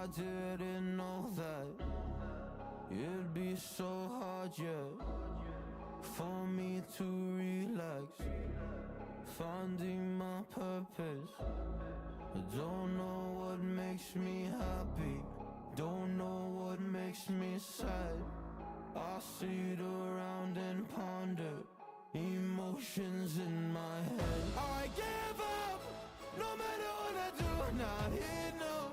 didn't know that it'd be so hard yet for me to relax, finding my purpose. I don't know what makes me happy, don't know what makes me sad. I sit around and ponder emotions in my head. I give up, no matter what I do, not here, no.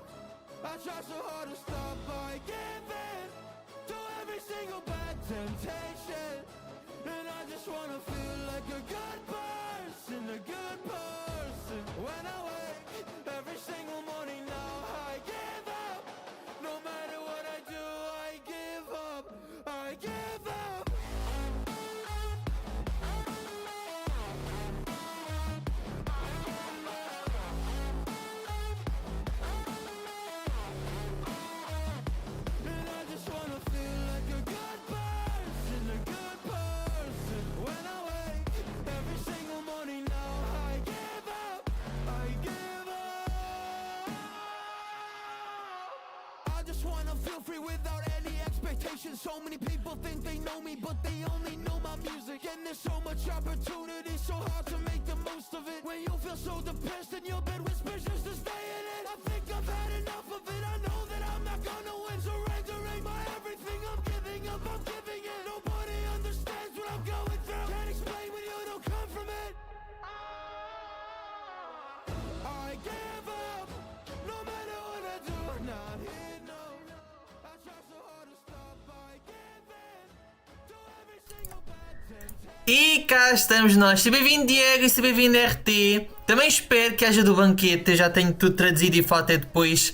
I try so hard to stop, I give in to every single bad temptation. And I just wanna feel like a good person, a good person. When I wake, every single morning now, I give up. No matter what I do, I give up, I give up. Without any expectations, so many people think they know me, but they only know my music. And there's so much opportunity, so hard to make the most of it. When you feel so depressed and your bed whispers just to stay in it, I think I've had enough of it. I know that I'm not gonna win. Surrendering my everything, I'm giving up, I'm giving in. Nobody understands what I'm going through. Can't explain when you don't come from it. I give up, no matter what I do, not here, no. E cá estamos nós, seja bem-vindo Diego e seja bem-vindo RT. Também espero que haja do banquete, eu já tenho tudo traduzido e falta é depois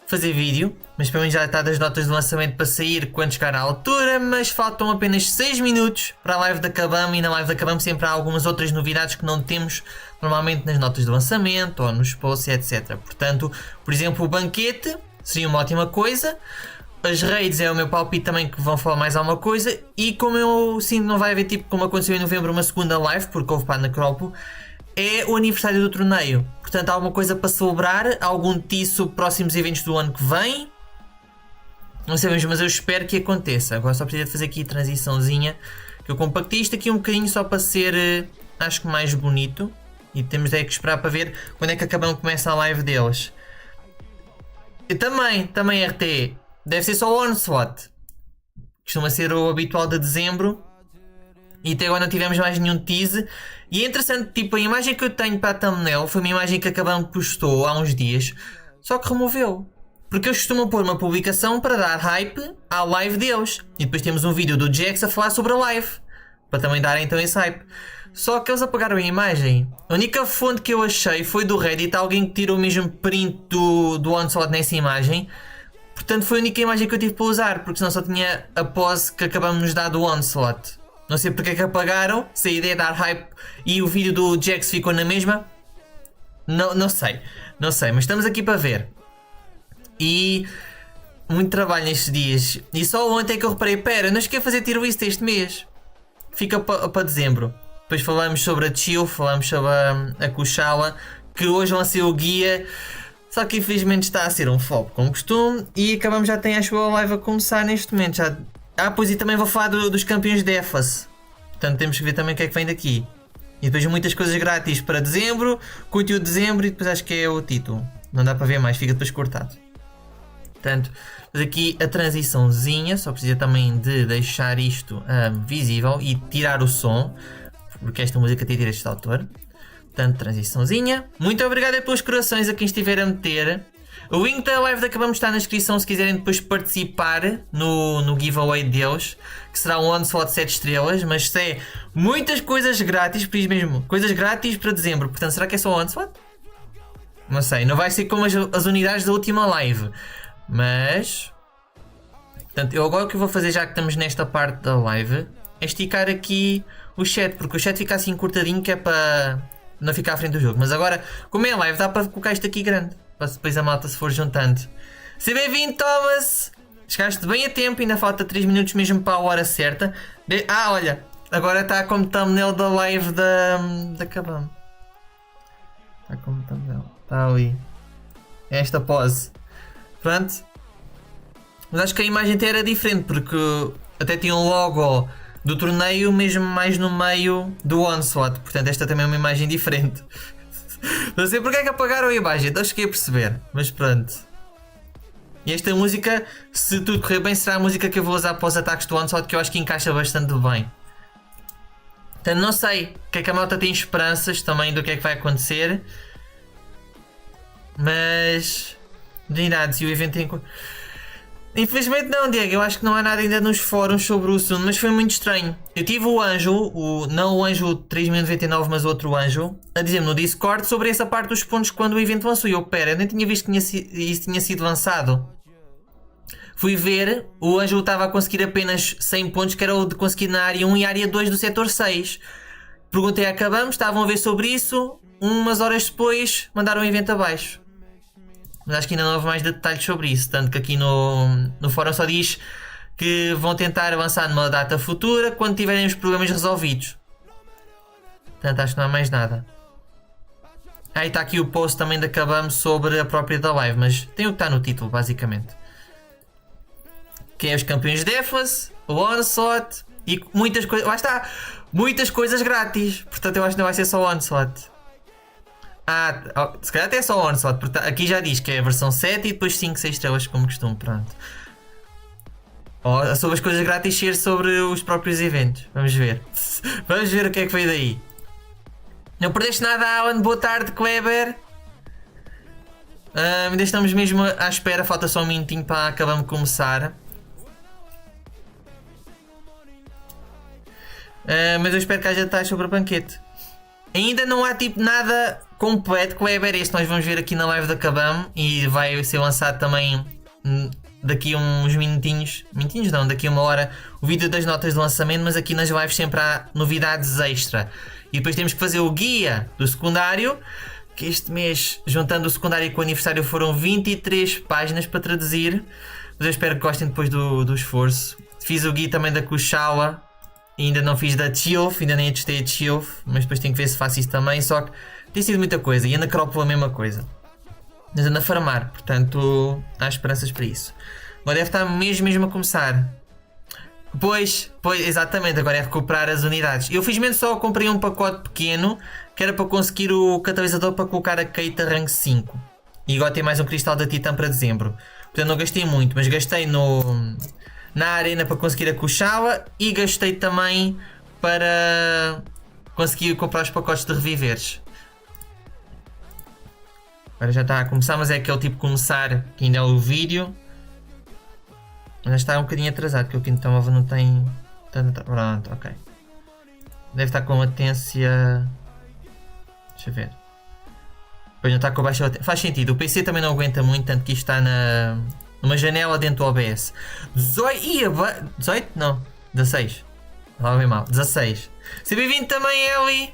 fazer vídeo. Mas para mim já está das notas de lançamento para sair quando chegar à altura. Mas faltam apenas 6 minutos para a live da Kabam, e na live da Kabam sempre há algumas outras novidades que não temos normalmente nas notas de lançamento ou nos posts, etc. Portanto, por exemplo, o banquete seria uma ótima coisa. As raids é o meu palpite também, que vão falar mais alguma coisa. E como eu sinto que não vai haver, tipo como aconteceu em novembro, uma segunda live, porque houve para na Cropo, é o aniversário do torneio. Portanto, há alguma coisa para celebrar, algum tiço sobre próximos eventos do ano que vem. Não sabemos, mas eu espero que aconteça. Agora só preciso de fazer aqui a transiçãozinha, que eu compactei isto aqui um bocadinho só para ser, acho que mais bonito. E temos que esperar para ver quando é que acabam começa a live deles. E também RT. Deve ser só o Onslaught. Costuma ser o habitual de dezembro. E até agora não tivemos mais nenhum tease. E é interessante, tipo, a imagem que eu tenho para a thumbnail foi uma imagem que a Kabam postou há uns dias. Só que removeu. Porque eles costumam pôr uma publicação para dar hype à live deles. E depois temos um vídeo do Jax a falar sobre a live. Para também dar então esse hype. Só que eles apagaram a imagem. A única fonte que eu achei foi do Reddit. Alguém que tirou o mesmo print do Onslaught nessa imagem. Portanto foi a única imagem que eu tive para usar, porque senão só tinha a pose que acabamos de nos dar do Onslaught. Não sei porque é que apagaram, se a ideia é dar hype e o vídeo do Jax ficou na mesma. Não sei, mas estamos aqui para ver. E muito trabalho nestes dias. E só ontem é que eu reparei, pera, não esqueci de fazer tier list este mês. Fica para dezembro. Depois falamos sobre a Chill, falamos sobre a Kuchala, que hoje lancei o guia. Só que infelizmente está a ser um flop, como costume, e acabamos já tem a sua live a começar neste momento. Já... pois e também vou falar dos campeões de EFAS. Portanto temos que ver também o que é que vem daqui. E depois muitas coisas grátis para dezembro, conteúdo de dezembro e depois acho que é o título. Não dá para ver mais, fica depois cortado. Portanto, mas aqui a transiçãozinha, só precisa também de deixar isto visível e tirar o som, porque esta música tem direitos de autor. Portanto, transiçãozinha. Muito obrigado pelos corações a quem estiver a meter. O link da live da Kabam está na descrição se quiserem depois participar no giveaway deles, que será um Onslaught 7 estrelas, mas se é muitas coisas grátis, por isso mesmo, coisas grátis para dezembro. Portanto, será que é só Onslaught? Não sei, não vai ser como as unidades da última live, mas... Portanto, eu agora o que eu vou fazer, já que estamos nesta parte da live, é esticar aqui o chat, porque o chat fica assim cortadinho, que é para... não ficar à frente do jogo. Mas agora, como é live, dá para colocar isto aqui grande, para depois a malta se for juntando. Seja bem-vindo, Thomas! Chegaste bem a tempo, ainda falta 3 minutos mesmo para a hora certa. Olha, agora está como thumbnail da live da Kabam. Está como thumbnail, está ali. É esta pose. Pronto, Mas acho que a imagem até era diferente, porque até tinha um logo do torneio mesmo mais no meio do Onslaught. Portanto, esta também é uma imagem diferente. Não sei porque é que apagaram a imagem, então cheguei a perceber. Mas pronto. E esta música, se tudo correr bem, será a música que eu vou usar para os ataques do Onslaught, que eu acho que encaixa bastante bem. Portanto, não sei o que é que a malta tem esperanças também do que é que vai acontecer. Mas... Novidades e o evento em... Infelizmente não, Diego, eu acho que não há nada ainda nos fóruns sobre o assunto, mas foi muito estranho. Eu tive o anjo, não o anjo 3099, mas outro anjo, a dizer-me no Discord sobre essa parte dos pontos quando o evento lançou. E eu, pera, eu nem tinha visto que isso tinha sido lançado. Fui ver, o anjo estava a conseguir apenas 100 pontos, que era o de conseguir na área 1 e área 2 do setor 6. Perguntei a Kabam, estavam a ver sobre isso, umas horas depois mandaram o evento abaixo. Mas acho que ainda não houve mais detalhes sobre isso, tanto que aqui no fórum só diz que vão tentar avançar numa data futura quando tiverem os problemas resolvidos. Portanto, acho que não há mais nada. Aí está aqui o post também da Kabam sobre a própria da live, mas tem o que está no título, basicamente. Que é os campeões de Defas, o Onslaught e muitas coisas. Lá está! Muitas coisas grátis. Portanto, eu acho que não vai ser só o Onslaught. Se calhar até só o Onslaught, porque aqui já diz que é a versão 7 e depois 5, 6 estrelas como costume, pronto. Ou sobre as coisas grátis ser sobre os próprios eventos, vamos ver. Vamos ver o que é que veio daí. Não perdeste nada, Alan, boa tarde, Kleber. Ainda estamos mesmo à espera, falta só um minutinho para acabar de começar. Mas eu espero que haja detalhes sobre o banquete. Ainda não há tipo nada completo, Kleber. Este nós vamos ver aqui na live da Kabam e vai ser lançado também daqui a uns minutinhos. Minutinhos não, daqui a uma hora o vídeo das notas de lançamento, mas aqui nas lives sempre há novidades extra. E depois temos que fazer o guia do secundário, que este mês, juntando o secundário com o aniversário, foram 23 páginas para traduzir. Mas eu espero que gostem depois do esforço. Fiz o guia também da Kuchawa. Ainda não fiz da Chilf, ainda nem testei a Chilf, mas depois tenho que ver se faço isso também. Só que tem sido muita coisa e anda Acrópole a mesma coisa. Mas anda a farmar, portanto há esperanças para isso. Agora deve estar mesmo a começar. Pois, exatamente, agora é recuperar as unidades. Eu felizmente só comprei um pacote pequeno que era para conseguir o catalisador para colocar a Kate a rank 5. E agora tem mais um cristal da Titã para dezembro. Portanto não gastei muito, mas gastei na arena para conseguir a Kuchawa e gastei também para conseguir comprar os pacotes de reviveres. Agora já está a começar, mas é aquele tipo de começar que ainda é o vídeo. Ainda está um bocadinho atrasado, porque o quinto telemóvel não tem... Pronto, ok. Deve estar com latência... Deixa eu ver. Depois não está com baixa latência. Faz sentido, o PC também não aguenta muito, tanto que isto está numa janela dentro do OBS. 18? Não, 16. Não bem mal, 16. Seja bem-vindo também, Eli.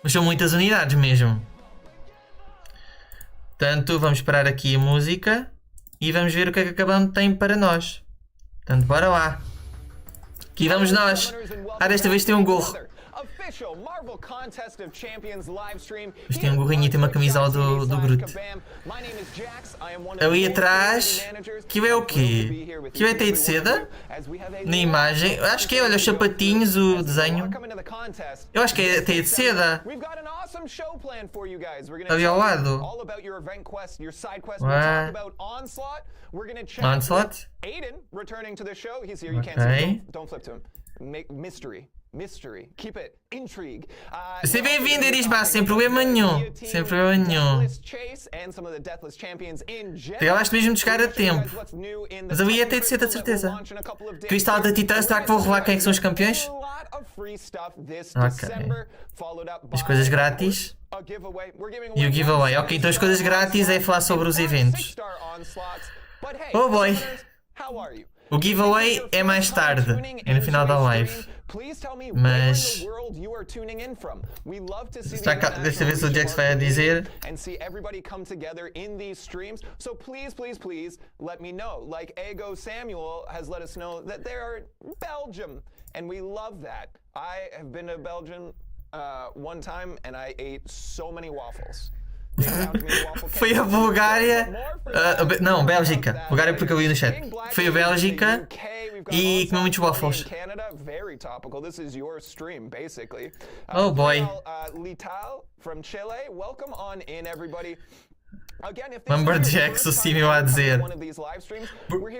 Mas são muitas unidades mesmo. Portanto, vamos esperar aqui a música e vamos ver o que é que acabamos tem para nós. Portanto, bora lá. Aqui vamos nós. Desta vez tem um gorro. Mas tem um gorrinho e tem uma camisola do Groot. Ali atrás, que é o quê? Que é teia de seda? Na imagem, acho que é, olha os sapatinhos, o desenho. Eu acho que é teia de seda. Ali ao lado. Onslaught? Ok. Seja bem-vindo, Erisma, sem problema nenhum. Sem problema nenhum. Acabaste mesmo de chegar a tempo. Mas ali ia ter de ser, de certeza. Cristal da Titã, será que vou revelar quem é que são os campeões? Ok. As coisas grátis. E o giveaway. Ok, então as coisas grátis é falar sobre os eventos. Oh boy. O giveaway é mais tarde. É no final da live. Mas desta vez o Jax vai a dizer. Foi a Bulgária. Não, Bélgica. Bulgária porque eu vi no chat. Foi a Bélgica e comeu muitos waffles. Oh boy. Lumberjacks, o Simio a dizer.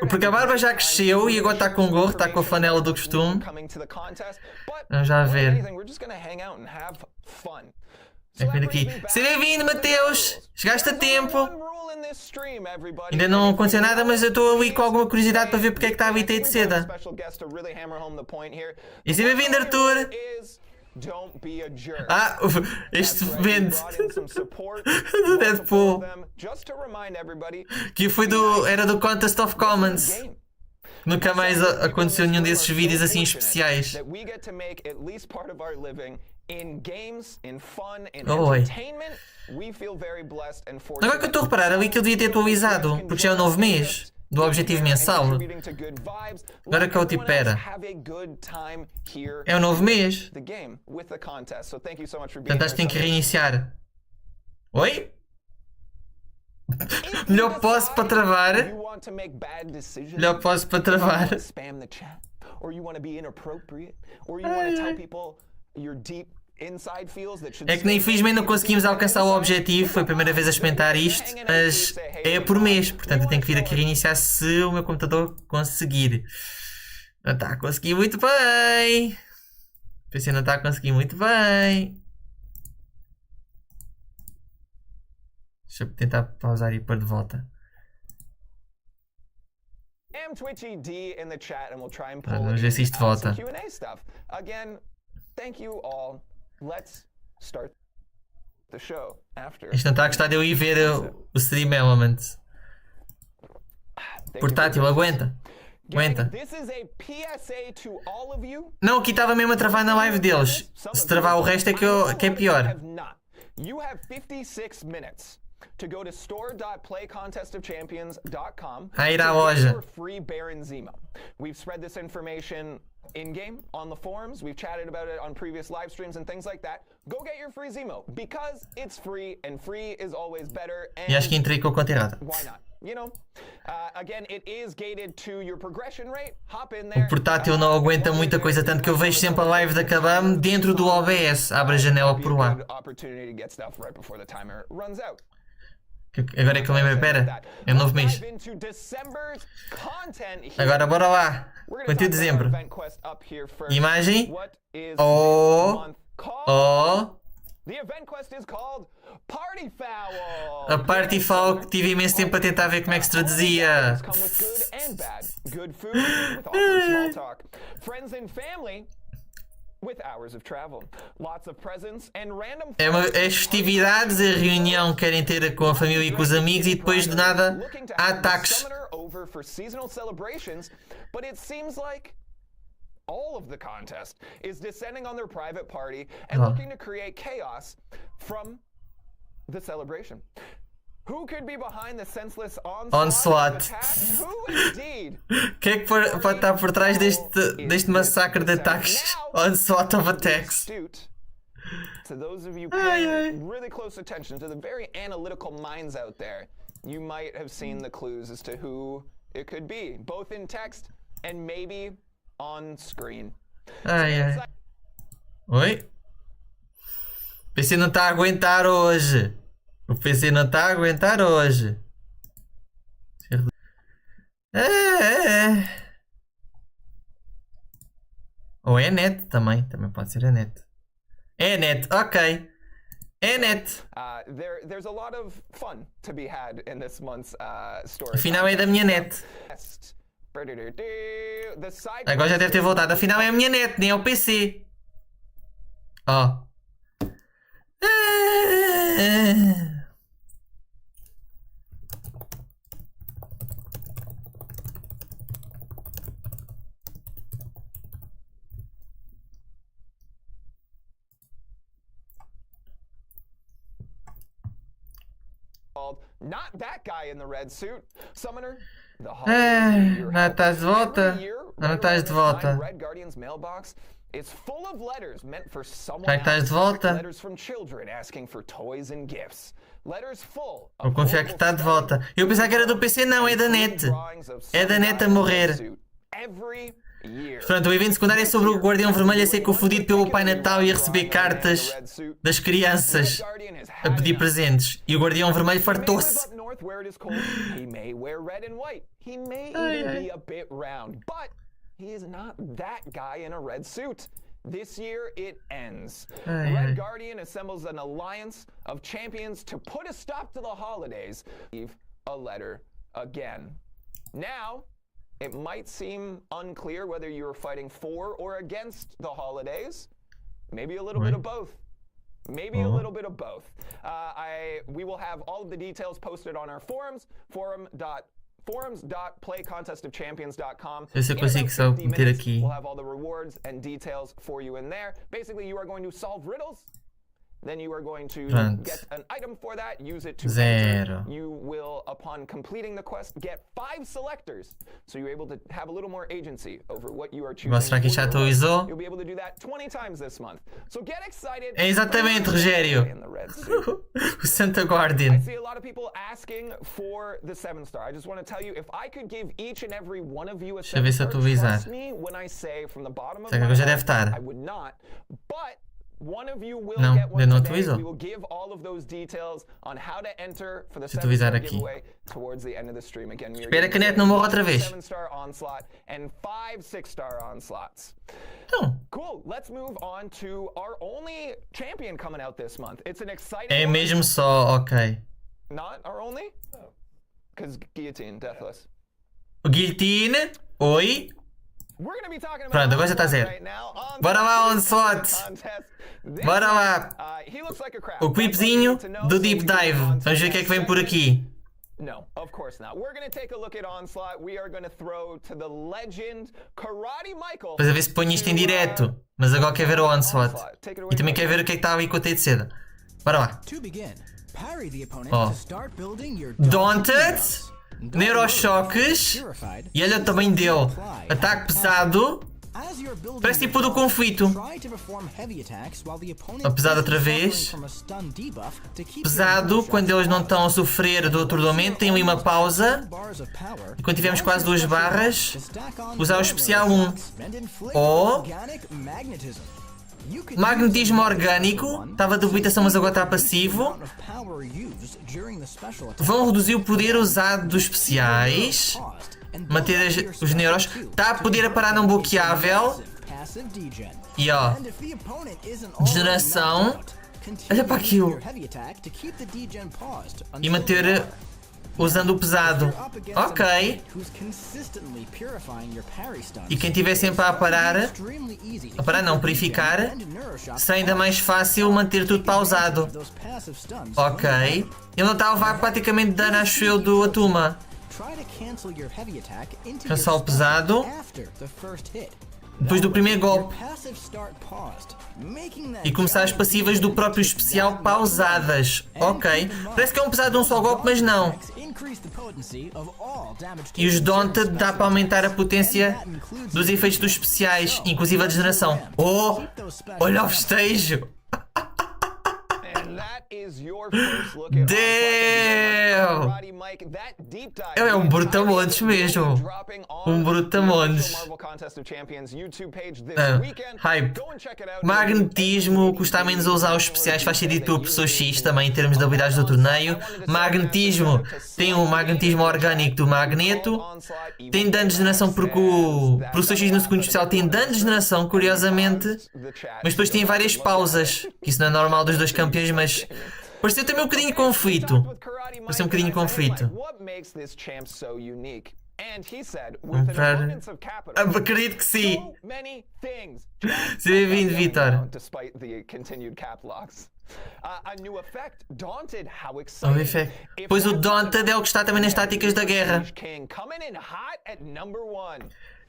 Porque a barba já cresceu e agora está com gorro, está com a flanela do costume. Vamos já ver. É que vem aqui. Seja bem-vindo, Mateus! Chegaste a tempo! Ainda não aconteceu nada, mas eu estou ali com alguma curiosidade para ver porque é que está a BT de seda. E seja bem-vindo, Arthur! Ah, este vende do Deadpool que foi era do Contest of Commons. Nunca mais aconteceu nenhum desses vídeos assim especiais. Oi. Agora que eu estou a reparar ali que eu devia ter atualizado, porque já é o novo mês do objetivo mensal. Agora que eu tipo, pera. É o novo mês. Portanto, acho que tem que reiniciar. Oi? Melhor pause para travar. Melhor pause para travar. É que infelizmente não conseguimos alcançar o objetivo. Foi a primeira vez a experimentar isto, mas é por mês. Portanto eu tenho que vir aqui reiniciar se o meu computador conseguir. Não está a conseguir muito bem. O PC não está a conseguir muito bem. Deixa eu tentar pausar e pôr de volta. Vamos ver se isto volta. Isto não está a gostar de eu ir ver o Stream Element. Portátil, aguenta. Aguenta. Não, aqui estava mesmo a travar na live deles. Se travar o resto é que é pior. A ir à loja. In-game, on the forums, we've chatted about it on previous live streams and things like that. Go get your free Zemo, because it's free, and free is always better. E acho que entrei com a conta errada. Why not? You know, again, it is gated to your progression rate. Hop in there. O portátil não aguenta muita coisa, tanto que eu vejo sempre a live da Kabam dentro do OBS. Abre a janela por lá. Agora é que eu lembro, pera, é um novo mês. Agora bora lá. Conteúdo de dezembro. Imagem. A Party Foul que tive imenso tempo a tentar ver como é que se traduzia. É as festividades, a reunião que querem ter com a família e com os amigos e depois de nada há ataques. All of the contest is descending on their private party and looking to create chaos from the celebration. Who could be behind the senseless onslaught attacks? Who indeed? Quem é que pode estar por trás deste massacre de ataques? Onslaught of attacks. To those of you paying really close attention to the very analytical minds out there, you might have seen the clues as to who it could be, both in text and maybe on screen. Oi? O PC não está a aguentar hoje. O PC não está a aguentar hoje. Ou é net também. Também pode ser a net. É net, ok. É net. Afinal é da minha net. Agora já deve ter voltado. Afinal é a minha net, nem é o PC. Ó. Not that guy in the red suit. Summoner. Não estás de volta? Não estás de volta. is full of letters meant for someone Já que estás de else. volta. Letters from children asking for toys and gifts. Letters full of Vou confiar que está de volta. Eu pensava que era do PC, não, é da net. É da net a morrer. Every year. Portanto, o evento secundário é sobre o Guardião Vermelho a ser confundido pelo Pai Natal e a receber cartas das crianças a pedir presentes. E o Guardião Vermelho fartou-se. Up north where it is cold, he may wear red and white. He may even be a bit round, but he is not that guy in a red suit. This year it ends. The Red Guardian assembles an alliance of champions to put a stop to the holidays. Leave a letter again. Now, it might seem unclear whether you are fighting for or against the holidays. Maybe a little bit of both. Maybe a little bit of both. We will have all of the details posted on our forums, forums.playcontestofchampions.com. Eu sei que consigo só meter aqui. We'll have all the rewards and details for you in there. Basically, you are going to solve riddles. Then you are going to get an item for that, use it to enter. You will, upon completing the quest, get 5 selectors. So you're able to have a little more agency over what you are choosing. Mostrar que já atualizou. You'll be able to do that 20 times this month. So get excited. É exatamente, Rogério. O Santa Guardian. I see a lot of people asking for the 7-star. I just want to tell you, if I could give each and every one of you a 7-star, trust me when I say from the bottom of my heart, I would not. But one of you will get one today. We will give all of those details on how to enter for the 7-star giveaway towards the end of the stream. Again, we are Espera que a net não morra outra vez. 7-star onslaught and 5 6-star onslaughts. Cool. Let's move on to our only champion coming out this month. It's an exciting É one. mesmo só, ok. Not our only? Because guillotine, deathless. O Guillotine. Oi. We're gonna be talking about Pronto, agora já está zero. right now. Bora lá, Onslaught. Bora lá. He looks like a crap. O clipezinho do Deep Dive. Vamos ver o que é que vem por aqui. No, of course not. We're going to take a look at Onslaught. We are going to throw to the legend Karate Michael. Depois a ver se ponho isto em direto. Mas agora quer ver o Onslaught. E também quer ver o que é que está ali com a teia de seda. Bora lá. Oh. Daunted. Neurochoques. E olha o tamanho dele. Ataque pesado. Parece tipo o do conflito. Pesado outra vez. Pesado quando eles não estão a sofrer do atordoamento. Tem ali uma pausa. E quando tivermos quase 2 barras, usar o especial 1. Ou magnetismo orgânico. Estava de debilitação, mas agora está passivo. Vão reduzir o poder usado dos especiais. Manter os neuros. Está a poder a parar não bloqueável. E ó, degeneração. Olha para aquilo. E manter usando o pesado. Ok. E quem estiver sempre a parar não, purificar, será ainda mais fácil manter tudo pausado. Ok. Ele não está a levar praticamente dano, acho eu, do Atuma. Cansar o pesado. Depois do primeiro golpe. E começar as passivas do próprio especial pausadas. Ok. Parece que é um pesado de um só golpe, mas não. E os Daunted dá para aumentar a potência dos efeitos dos especiais, inclusive a degeneração. Oh! Olha o festejo! Damn! Ele é um brutamontes mesmo. Um brutamontes. Hype. Magnetismo, custa menos a usar os especiais, faz sentido pelo professor X também em termos de habilidades do torneio. Magnetismo, tem o magnetismo orgânico do magneto. Tem dano de degeneração porque o professor X no segundo especial tem dano de degeneração, curiosamente. Mas depois tem várias pausas. Isso não é normal dos dois campeões, mas pareceu também um bocadinho de conflito. Pareceu um bocadinho de conflito. Acredito que sim. Seja bem-vindo, Vitor. Pois o Daunted é o que está também nas táticas da guerra.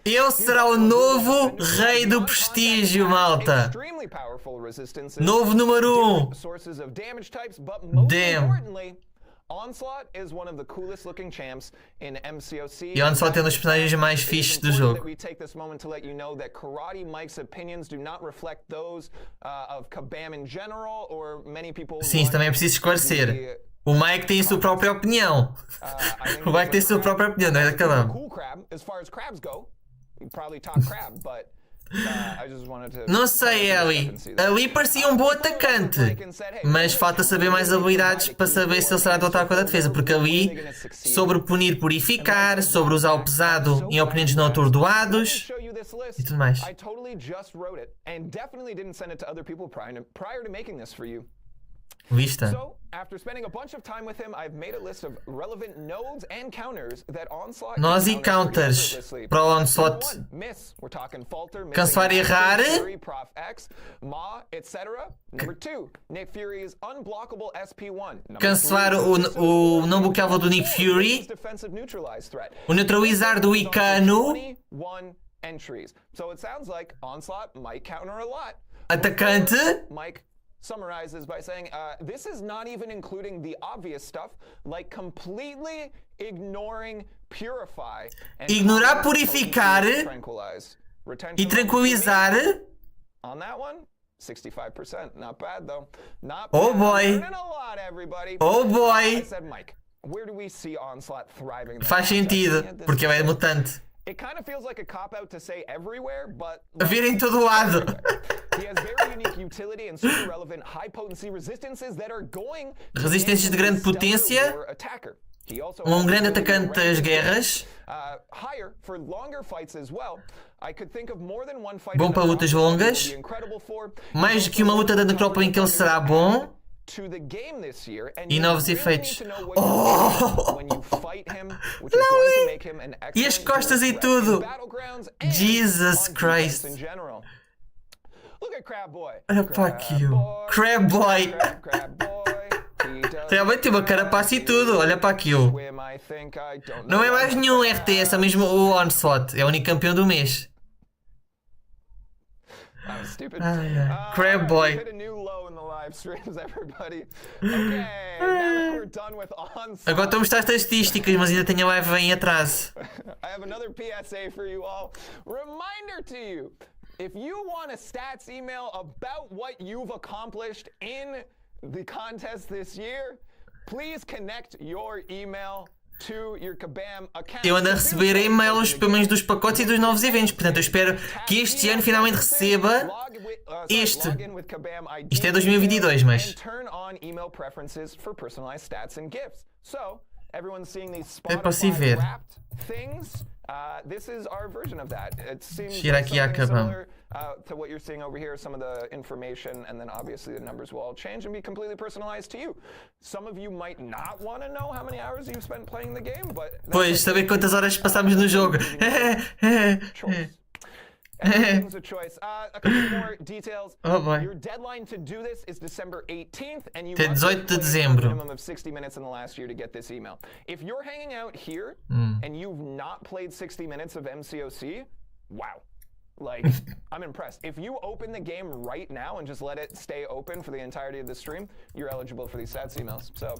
Ele será o novo rei do prestígio, malta. Novo número 1. Damn. Onslaught is one of the coolest looking champs in MCOC. E Onslaught é um dos personagens mais fixes do jogo. We take this moment to let you know that Karate Mike's opinions do not reflect those of Kabam in general or many people. Sim, isso também é preciso esclarecer. O Mike tem a sua própria opinião. O Mike tem a sua própria opinião, não é da Kabam. Cool crab, as far as crabs go. You probably talk crab, but não sei, Ellie. Ali parecia um bom atacante, mas falta saber mais habilidades para saber se ele será do ataque ou da defesa, porque ali sobre punir, purificar, sobre usar o pesado em oponentes não atordoados e tudo mais. Vista. Nós e counters para o Onslaught. Cancelar e errar. Cancelar o não bloqueável do Nick Fury. O neutralizar do Icano. Atacante. Summarizes by saying, this is not even including the obvious stuff, like completely ignoring purify. Ignorar purificar e tranquilizar. On that one, 65%. Not bad though. Not oh bad. Boy. A lot, everybody. Oh boy. I said, Mike, where do we see Onslaught thriving? Faz sentido, porque ele é mutante. It kind of feels like a cop-out to say everywhere, but a vir em todo lado. He has very unique utility and super relevant high-potency resistances that are going resistências de grande potência. Um grande atacante das guerras. Bom para lutas longas. Mais do que uma luta da necrópole em que ele será bom. E novos efeitos. Oh! E as costas e tudo. Jesus Christ. Olha para aquilo. Crab Boy. Realmente tem uma carapaça e tudo. Olha para aquilo. Não é mais nenhum RT, é só mesmo o Onslaught. É o único campeão do mês. Crab Boy. Agora estou a mostrar estatísticas, mas ainda tenho a live em atraso. If you want a stats email about what you've accomplished in the contest this year, please connect your email to your Kabam account. Eu ando a receber e-mails pelo menos dos pacotes e dos novos eventos, portanto eu espero que este ano finalmente receba este. Isto é 2022, mas é para se ver. This is our version of that. It seems aqui a similar to what you're seeing over here. Some of the information and then obviously the numbers will all change and be completely personalized to you. Some of you might not want to know how many hours you've spent playing the game, but pois, saber quantas horas passamos no jogo. Everything's a choice. A couple more details. Oh boy. Your deadline to do this is December 18th, and you must play de dezembro. a minimum of 60 minutes in the last year to get this email. If you're hanging out here and you've not played 60 minutes of MCOC, wow. Like, I'm impressed. If you open the game right now and just let it stay open for the entirety of the stream, you're eligible for these stats emails. So,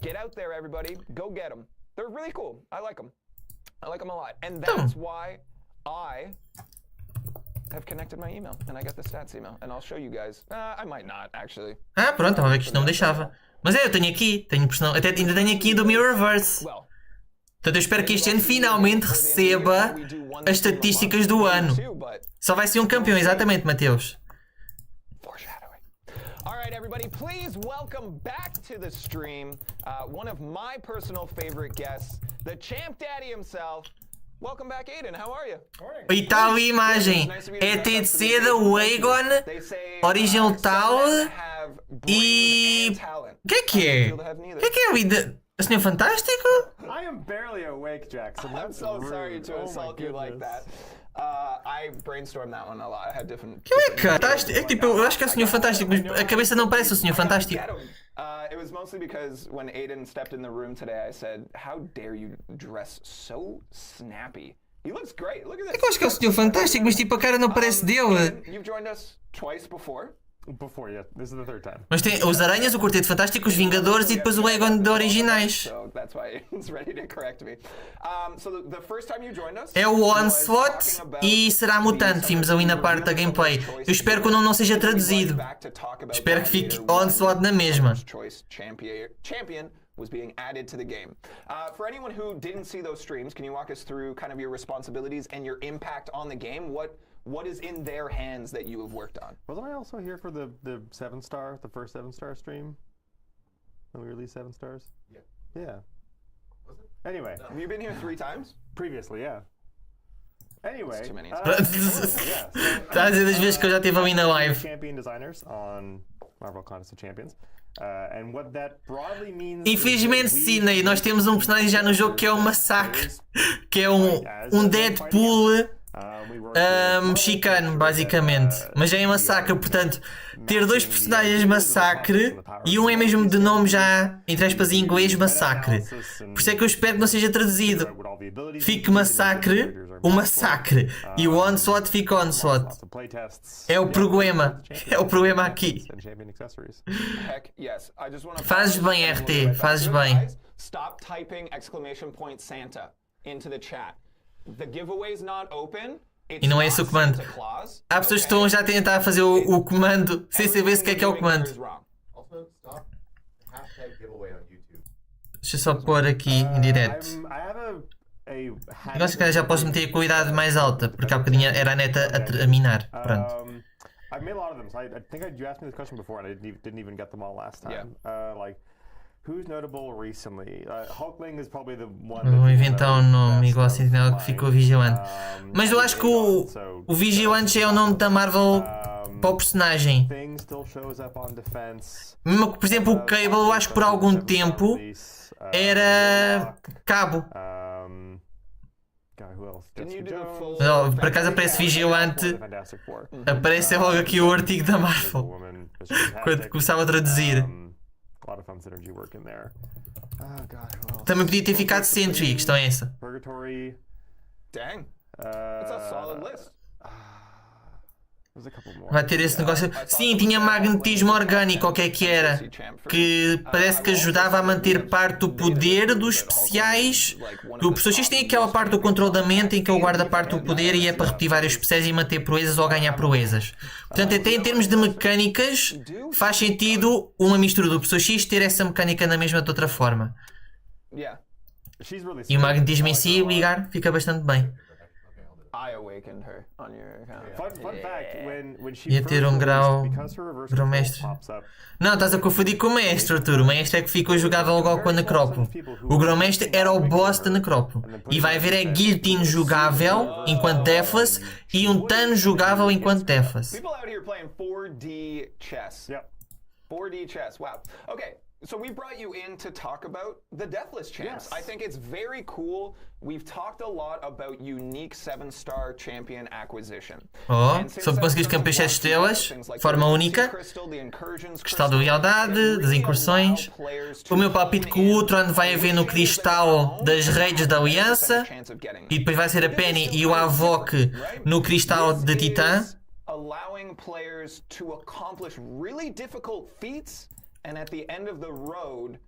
get out there, everybody. Go get them. They're really cool. I like them. I like them a lot. And that's why I have connected my email and I got the stats email and I'll show you guys. I might not actually. Ah, pronto, estava a ver que isto não me deixava. Mas eu tenho aqui, até ainda tenho aqui do Mirrorverse. Portanto, eu espero que este ano finalmente receba as estatísticas do ano. Só vai ser um campeão, exatamente, Mateus. Alright, everybody, please welcome back to the stream one of my personal favorite guests, the Champ Daddy himself. Welcome back, Aiden. How are you? E tal a imagem. É TC da Wagon, original tal e... O que é que é? O que é que é a vida? O Senhor Fantástico? I am barely awake, Jackson. I'm so sorry to insult you like that. I brainstormed that one a lot. I had different... Que é fantástico? É tipo, eu acho que é o Senhor Fantástico, mas a cabeça não parece o Senhor Fantástico. It was mostly because when Aiden stepped in the room today, I said, "How dare you dress so snappy? He looks great. Look at this." É que eu acho que é o Senhor Fantástico, mas tipo a cara não parece dele. You've joined us twice before. Before, yeah. This is the third time. Mas tem os Aranhas, o Quarteto Fantástico, os Vingadores e depois o Egon de originais. So that's why it's ready to correct me. So the first time you joined us É o Onslaught e será mutante, vimos ali na parte da gameplay. Eu espero que o nome não seja traduzido. Espero que fique Onslaught na mesma. Champion was being added to the game. For anyone who didn't see those streams, can you walk us through kind of your responsibilities and your impact on the game? What is in their hands that you have worked on? Wasn't I also here for the 7-star, the first 7-star stream? When we released 7 stars? Yeah. Yeah. Was it? Anyway. No. Have you been here 3 times? Previously, yeah. Anyway. Too many. Está a dizer das vezes que eu já estive ali na live. Champion designers on Marvel Contest of Champions. And what that broadly means. Infelizmente, Sidney, nós temos um personagem já no jogo que é um massacre, que é um Deadpool mexicano, basicamente. Mas já é massacre, portanto, ter 2 personagens massacre e um é mesmo de nome já, entre aspas, em inglês, massacre. Por isso é que eu espero que não seja traduzido. Fique massacre, o massacre. E o Onslaught fica Onslaught. É o problema. É o problema aqui. Fazes bem, RT, fazes bem. Stop typing !Santa into the chat. The giveaway's not open. E não é esse o comando. Há pessoas que estão já a tentar fazer o comando sem saber se que é o comando. Deixa eu só pôr aqui em direto. Agora se calhar já posso meter a qualidade mais alta, porque há bocadinho era a neta a terminar. Pronto. I've made a lot of them. So I think you asked me this question before, and I didn't even get them all last time. Who's notable recently? Hulkling is probably the one. Vou inventar um nome igual a Sentinela que ficou Vigilante. Mas eu acho que o Vigilante é o nome da Marvel para o personagem. Mesmo que, por exemplo, o Cable, eu acho que por algum tempo era Cabo. Não, por acaso aparece Vigilante, aparece logo aqui o artigo da Marvel quando começava a traduzir. Também podia ter ficado Sentry, a questão é essa. Dang. That's a solid list. Vai ter esse negócio. Sim, tinha magnetismo orgânico, o que é que era? Que parece que ajudava a manter parte do poder dos especiais. O professor X tem aquela parte do controle da mente em que ele guarda parte do poder e é para repetir vários especiais e manter proezas ou ganhar proezas. Portanto, até em termos de mecânicas, faz sentido uma mistura do professor X ter essa mecânica na mesma de outra forma. E o magnetismo em si, ligar, fica bastante bem. Ia ter um grau mestre. Não, estás a confundir com o mestre, Arthur. O mestre é que ficou jogável logo com a necrópole. O grão-mestre era o boss da necrópole. E vai haver a guillotine jogável enquanto Deathless e um Thanos jogável enquanto Deathless. 4D chess, wow. Okay, so we brought you in to talk about the Deathless champs. Yes. I think it's very cool. We've talked a lot about unique 7-star champion acquisition. Sobre conseguir os campeões 7 estrelas, forma única, cristal da lealdade, das incursões. O meu palpite que o Ultron vai haver no cristal das Raids de Aliança e depois vai ser a Penny e o Avoc no cristal de Titã. Allowing players to accomplish really difficult feats and at the end of the road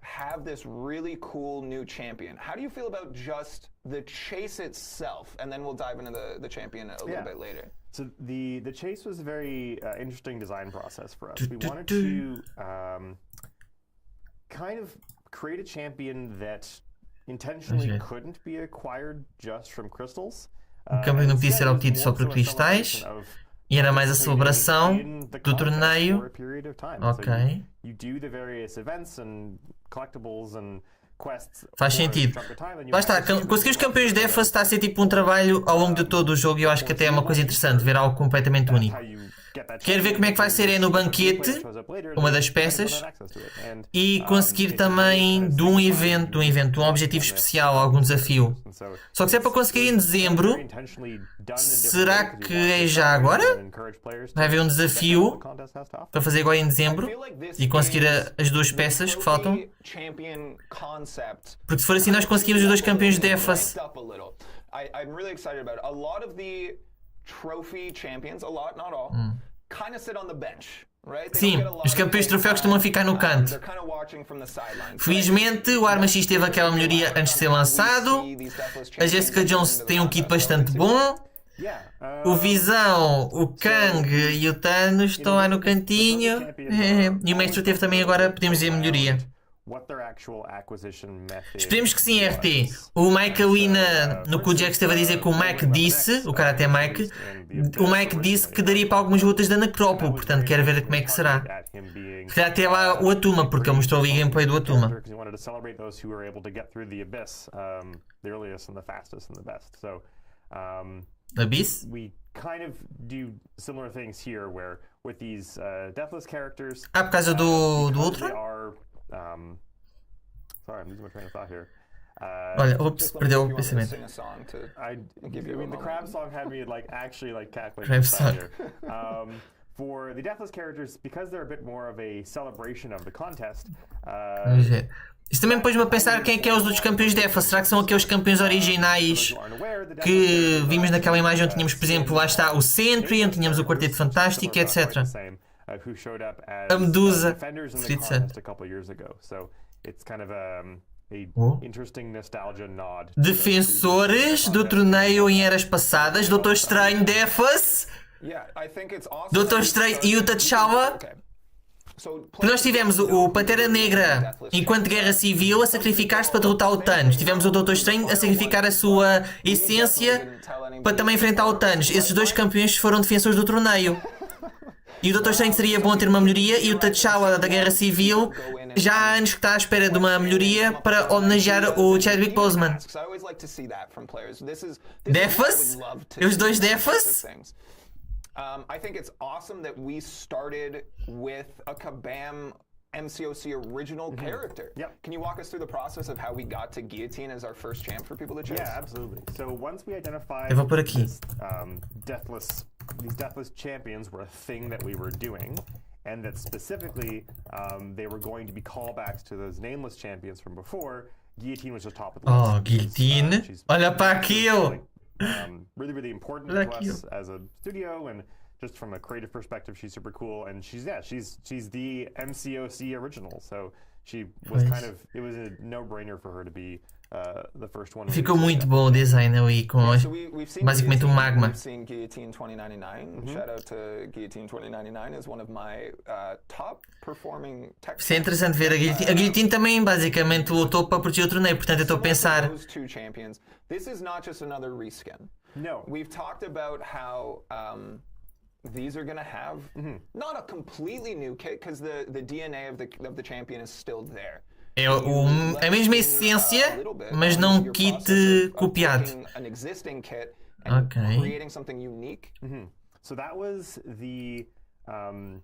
have this really cool new champion. How do you feel about just the chase itself? And then we'll dive into the champion a little bit later. So the chase was a very interesting design process for us. We wanted to kind of create a champion that intentionally couldn't be acquired just from crystals. O campeão não podia ser obtido só por cristais e era mais a celebração do torneio. Ok. Faz sentido. Lá está, conseguir os campeões de Deathless está a ser tipo um trabalho ao longo de todo o jogo e eu acho que até é uma coisa interessante ver algo completamente único. Quero ver como é que vai ser no Banquete, uma das peças, e conseguir também de um evento, um objetivo especial, algum desafio. Só que se é para conseguir em dezembro, será que é já agora? Vai haver um desafio para fazer agora em dezembro e conseguir as 2 peças que faltam? Porque se for assim nós conseguimos os 2 campeões de Deathless. I'm really excited about it. A lot of the trophy champions, a lot, not all, Sim, os campeões de troféu costumam ficar no canto. Felizmente, o Arma X teve aquela melhoria antes de ser lançado. A Jessica Jones tem um kit bastante bom. O Visão, o Kang e o Thanos estão lá no cantinho. E o Mestre teve também agora, podemos dizer, melhoria. Esperemos que sim, RT. O Mike ali no que o Jack esteve a dizer que o Mike disse, o cara até Mike, o Mike disse que daria para algumas lutas da Necrópole, portanto quero ver como é que será. Que até lá o Atuma, porque ele mostrou ali gameplay do Atuma. Abyss? Ah, por causa do Ultra? Sorry, I'm losing my train of thought here. Olha, ops, perdeu o pensamento. I mean, the crab song had me actually cackling. Crab song. For the deathless characters, because they're a bit more of a celebration of the contest. Vamos ver. Isto também pôs-me a pensar quem é que é os outros campeões Deathless. Será que são aqueles campeões originais que vimos naquela imagem onde tínhamos, por exemplo, lá está o Sentry, onde tínhamos o Quarteto Fantástico, etc. A Medusa. Defensores do torneio em eras passadas. Doutor Estranho, Deathless. Doutor Estranho e o T'Challa. Nós tivemos o Pantera Negra enquanto guerra civil a sacrificar-se para derrotar o Thanos. Tivemos o Doutor Estranho a sacrificar a sua essência para também enfrentar o Thanos. Esses dois campeões foram defensores do torneio. E o Doutor Estranho seria bom ter uma melhoria, e o T'Challa da Guerra Civil já há anos que está à espera de uma melhoria para homenagear o Chadwick Boseman. Deathless? Os dois Deathless? I think it's awesome that we started with a Kabam MCOC original character. Yep. Can you walk us through the process of how we got to Guillotine as our first champ for people to choose? Yeah, absolutely. So once we identified Eu vou por aqui. These deathless champions were a thing that we were doing, and that specifically they were going to be callbacks to those nameless champions from before. Guillotine was just top of the list. Oh, Guillotine! Olha para aquilo! Really important to us as a studio, and just from a creative perspective, she's super cool. And she's the MCOC original, so she was it was a no-brainer for her to be the first one. Ficou muito bom o design ali com basicamente um magma. We've seen Guillotine 2099. Shout out to Guillotine 2099 is one of my top performing tech. Isso é interessante ver a Guillotine. A Guillotine também basicamente lutou para proteger o torneio, portanto eu estou a pensar. This is not just another reskin. No. We've talked about how these are going to have not a completely new kit, because the DNA of the champion is still there. É a mesma essência, mas não kit copiado. Okay. Creating something unique. So that was the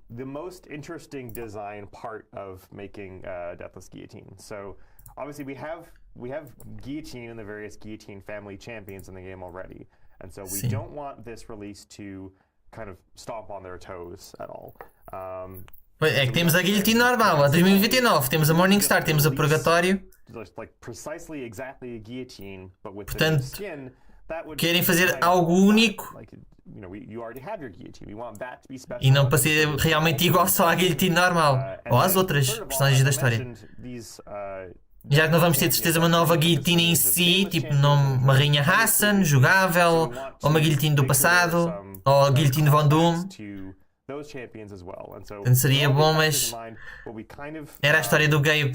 most interesting design part of making Deathless Guillotine. So obviously we have Guillotine and the various Guillotine family champions in the game already, and so we don't want this release to kind of stomp on their toes at all. É que temos a Guillotine normal, a 2029, temos a Morningstar, temos a Purgatório. Portanto, querem fazer algo único e não para ser realmente igual só à Guillotine normal ou às outras personagens da história. Já que não vamos ter de certeza uma nova Guillotine em si, tipo uma Rainha Hassan, jogável, ou uma Guillotine do passado, ou a Guillotine Von Doom. Portanto, seria bom, mas era a história do Gabe.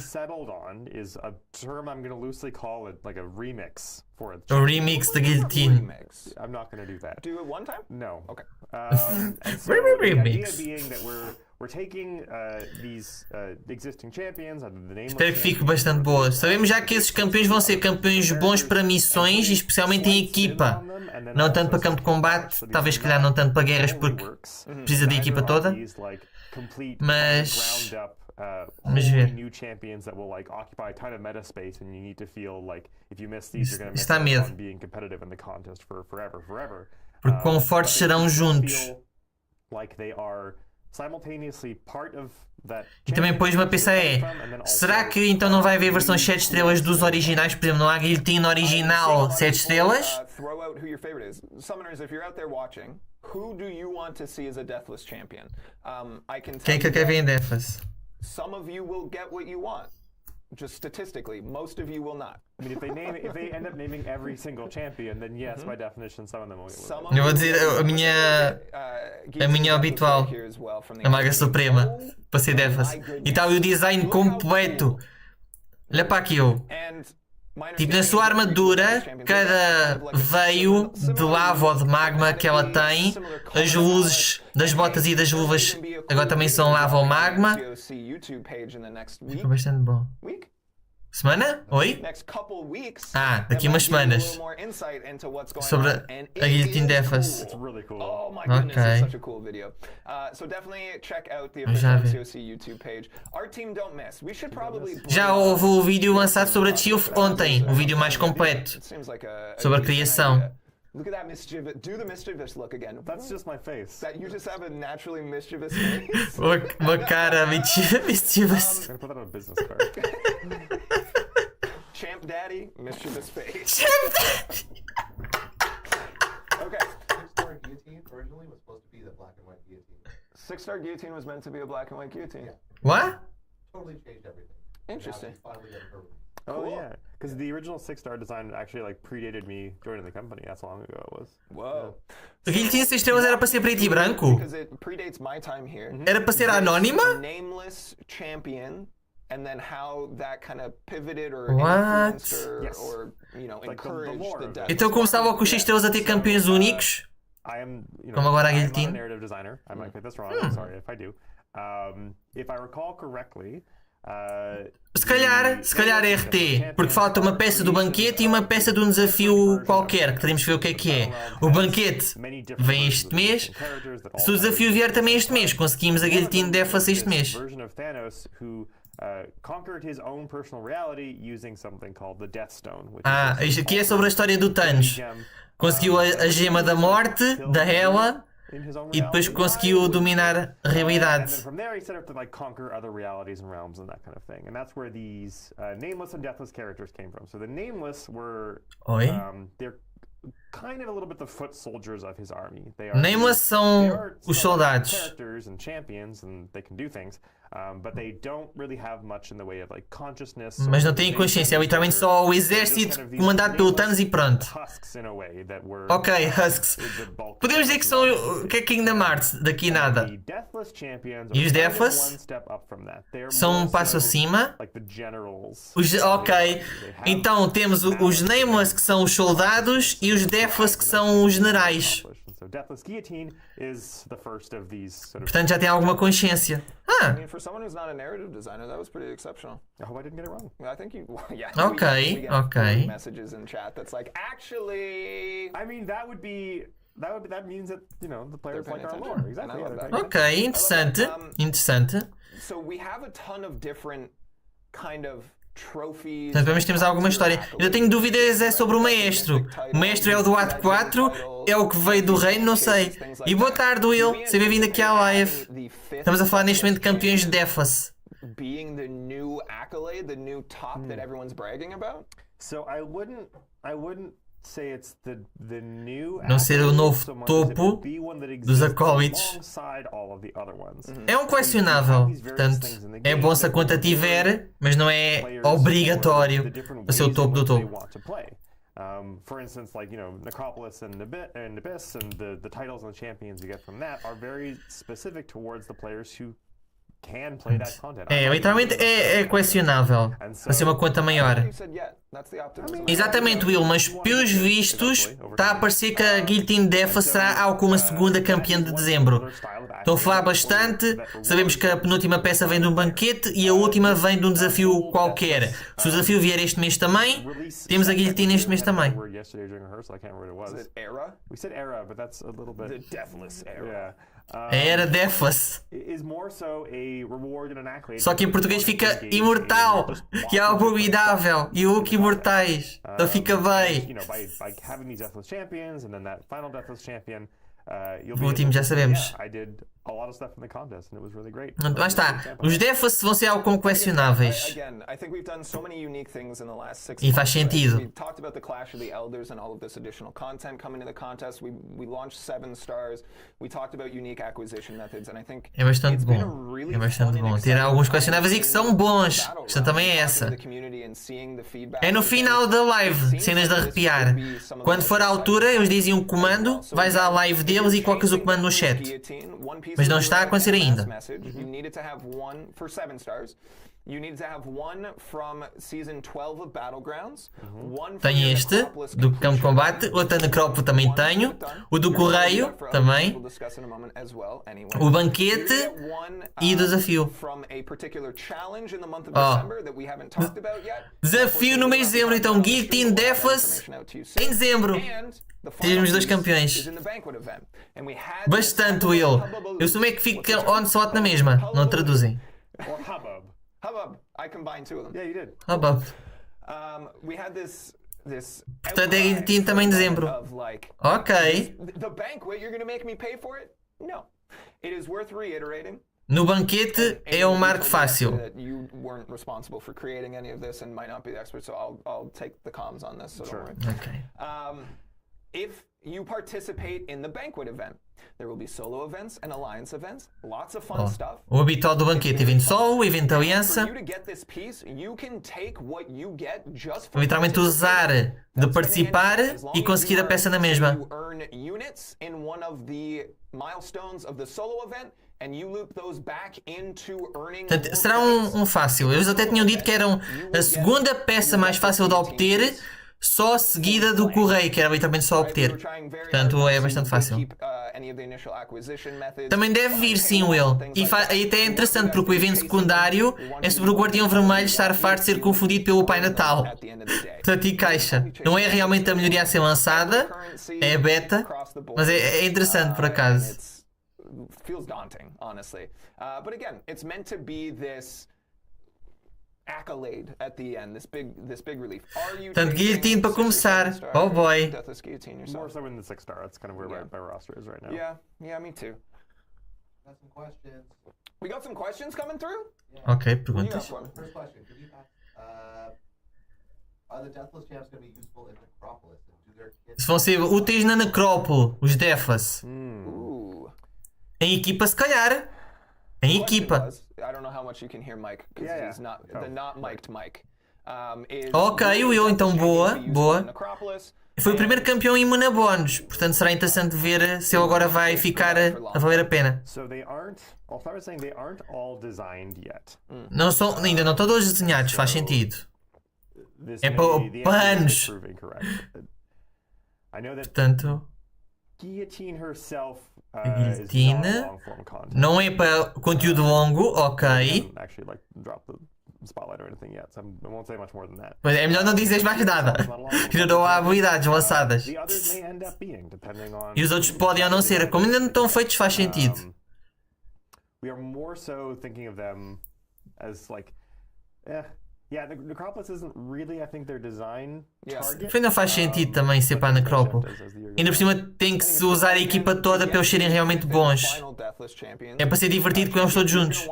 O remix da Guillotine. Remix. Espero que fique bastante boa. Sabemos já que esses campeões vão ser campeões bons para missões, e especialmente em equipa. Não tanto para campo de combate, talvez se calhar não tanto para guerras, porque precisa de equipa toda. Mas ver. Está a medo. Porque quão fortes serão juntos. E também pôs-me a pensar será que então não vai haver versões 7 estrelas dos originais? Por exemplo, não há Guillotine original 7 estrelas? Who do you want to see as a deathless champion? I can Quem é que quer ver em Deathless? some of you will get what you want. Just statistically, most of you will not. I mean, if they end up naming every single champion, then yes, by definition, some of them will get Some what of Eu vou you dizer will a minha habitual, here as well from the a maga MTC. suprema, para ser Deathless. E está o design completo. Olha para aquilo. And my Tipo, na sua armadura, cada veio de lava ou de magma que ela tem, as luzes das botas e das luvas agora também são lava ou magma. Ficou bastante bom. Semana? Oi? Ah, daqui umas semanas. Sobre a Guillotine Deathless. It's really cool. Oh my goodness, Ok. it's such a cool video. So definitely check out the Já official vi. MTC YouTube page. Our team don't miss. We should probably Já houve o vídeo lançado sobre a Chief ontem, o vídeo mais completo, It seems like a sobre a decent criação. idea. Look at that mischievous. Do the mischievous look again. That's just my face. That you just have a naturally mischievous face. Uma cara mischievous. I'm gonna put that on a business card. Champ Daddy, mischievous face. Okay. Six-star guillotine originally was supposed to be the black and white guillotine. Six-star guillotine was meant to be a black and white guillotine. What? Totally changed everything. Interesting. Now we finally got it perfect. Oh Cool. yeah, because the original 6-star design actually like predated me joining the company. That's how long ago it was. Whoa. A Guillotine 6 estrelas era para ser preto e branco? Because it predates my time here. Era para ser anónima? Nameless champion, and then how that kind of pivoted or What? influenced or, Yes. or you know, Like the encouraged lore the of it. death. Então começava com os 6 estrelas a ter campeões únicos? I am, you know, Como agora a I'm not a Guillotine? narrative designer. I might get this wrong. I'm sorry if I do. If I recall correctly, Se calhar é RT, porque falta uma peça do banquete e uma peça de um desafio qualquer, que teremos que ver o que é. O banquete vem este mês, se o desafio vier também este mês, conseguimos a Guillotine Deathless este mês. version of Thanos who conquered his own personal reality using something called the Death Stone. Which Ah, is isto aqui é sobre a história do Thanos. Conseguiu a gema da morte, da Hela, in his own e depois reality. conseguiu dominar a And then realidade. from there, he set up to like conquer other realities and realms and that kind of thing. And that's where these nameless and deathless characters came from. So the nameless were Oi? they're kind of a little bit the foot soldiers of his army. They are Nameless they são are os some soldados. characters and champions, and they can do things, but they don't really have much in the way of like consciousness. Mas não têm consciência, é literalmente só o exército comandado pelo Thanos e pronto. Husks in a way that were Ok, Husks. the bulk Podemos dizer que são o que é Kingdom Hearts, daqui nada. The deathless champions E os are kind of Deathless? one step up from that. They're São um more passo so acima. like the generals. Ok, então temos os Nameless que são os soldados e os Deathless que são os generais. So Deathless Guillotine is the first of these sort of. Portanto já tem alguma consciência. I mean, for someone who's not a narrative designer, that was pretty exceptional. I hope I didn't get it wrong. I think you, yeah. Okay, we get okay. messages in chat that's like, actually, I mean, that means that, you know, the players They're like paying our attention, lore. Exactly. and I love yeah, they're that. paying Ok, interessante. Interessante. so we have a ton of different kind of trophies. Portanto, vamos temos alguma história. Ainda tenho dúvidas é sobre o maestro. O maestro é o do ato 4, é o que veio do reino, não sei. E boa tarde, Will. Seja bem-vindo aqui à live. Estamos a falar neste momento de campeões de Deathless. Being the new accolade, the new top that everyone's bragging about. So I wouldn't say it's the new Não ser o novo so much as it topo would be one that dos exists acólitos. alongside all of the other ones. É um colecionável, portanto, é bom se a conta tiver, mas não é Players obrigatório for the different para ser o ways in topo do which they topo. want to play. For instance, like, you know, Necropolis and Abyss and the titles and the champions you get from that are very specific towards the players who can play that content. É, literalmente é colecionável para ser uma conta maior. You said yeah, that's the optimism. Exatamente, Will, mas pelos vistos está a parecer que a Guillotine Deathless será algo como a segunda campeã de dezembro. Estão a falar bastante, sabemos que a penúltima peça vem de um banquete e a última vem de um desafio qualquer. Se o desafio vier este mês também, temos a Guillotine este mês também. Is it era? We said era, but that's a little bit. The deathless era. Yeah. A era Deathless. Is more so a reward and an accolade. Só que em português fica imortal, que é algo formidável, e o Hulk imortais. Então fica You bem. know, by having these deathless champions and then that final deathless champion, you'll O último já sabemos. Yeah, I did a lot of stuff in the contest and it was really great. Lá está. Os déficits vão ser algo com colecionáveis. Again, I think we've done so many unique things in the last 6 E faz months, right? sentido. We talked about the Clash of the Elders and all of this additional content coming to the contest. We launched 7 stars. We talked about unique acquisition methods, and I think É bastante it's been a bom. really É bastante fun and bom. Ter exciting alguns time colecionáveis e que seeing são bons. battle Esta também é rounds, essa. talking to the community and seeing the feedback. É no final da live, cenas de arrepiar. Quando for à altura, eles dizem um comando, vais à live deles e colocas o comando no chat. Mas não está a acontecer ainda. You needed to have one for 7 stars. You needed to have one from season 12 of Battlegrounds. One from Tenho your este, Necropolis do campo de combate. O da Necrópole também tenho. O do Correio, também. We'll discuss in a moment as well, anyway. O Banquete e o desafio. From a particular challenge in the month of Oh. December that we haven't talked about yet. Desafio no mês de dezembro, então Guillotine Defas em dezembro. Temos 2 campeões. Bastante Will. Eu sou meio que fico Onslaught na mesma. Não traduzem. Or hubbub. Hubbub. I combined 2 of them. Yeah, you did. Hubbub. We had this Portanto, é Guillotine também em dezembro. of like, Ok. the banquet, you're going to make me pay for it? No. It is worth reiterating. No banquete é um marco fácil. That you weren't responsible for creating any of this and might not be the expert, so I'll take the comms on this. So don't worry. Ok. If you participate in the banquet event, there will be solo events and alliance events. Lots of fun stuff. O habitual do banquete, evento solo, evento aliança. For you to get this piece, you can take what you get just for Literalmente usar de participar e conseguir a peça na mesma. You earn units in one of the milestones of the solo event. And you loop those back into earning. Portanto, será um fácil. Eles até tinham dito que eram a segunda peça mais fácil de obter, só seguida do correio, que era literalmente só obter. Portanto, é bastante fácil. Também deve vir, sim, Will. E até é interessante porque o evento secundário é sobre o Guardião Vermelho estar farto de ser confundido pelo Pai Natal. Portanto, encaixa. Não é realmente a melhoria a ser lançada, é a beta, mas é interessante por acaso. Feels daunting, honestly. But again, it's meant to be this accolade at the end, this big relief. Are you Portanto, Guillotine para começar. Oh boy. Deathless Guillotine yourself? More so in the 6-star. That's kind of where my roster is right now. Yeah, me too. Got some questions. We got some questions coming through? Ok, What do you got perguntas. for me? First question. Could you are the Deathless Champs going to be useful in Necropolis? And do their kits Se vão ser úteis na Necrópole, os Defas. Ooh. Em equipa, se calhar. Em equipa. I don't know how much you can hear Mike because Yeah, he's not yeah. the not mic'd Mike. Is Ok, Will, então boa, boa. Necropolis. Foi o primeiro campeão imune a bónus, portanto será interessante ver se ele agora vai ficar a valer a pena. So they aren't. I'll start with saying they aren't all designed yet. Não são, ainda não estão todos desenhados, faz sentido. This É may para be the panos. prove incorrect. I know that Portanto, Guillotine herself Guillotine is not a long form content. não é para conteúdo longo, ok. Haven't actually like dropped the spotlight or anything yet, so I won't say much more than that. Mas é melhor não dizeres mais nada. Ainda não há habilidades lançadas. The others may end up being, depending on. E os outros podem ou não ser. Como ainda não estão feitos, faz sentido. We are more so thinking of them as like, yeah, the Necropolis isn't really, I think, their design target. Ainda faz sentido também ser para a Necrópole. Ainda por cima tem que se usar a equipa toda para eles serem realmente bons. É para ser divertido com eles todos juntos.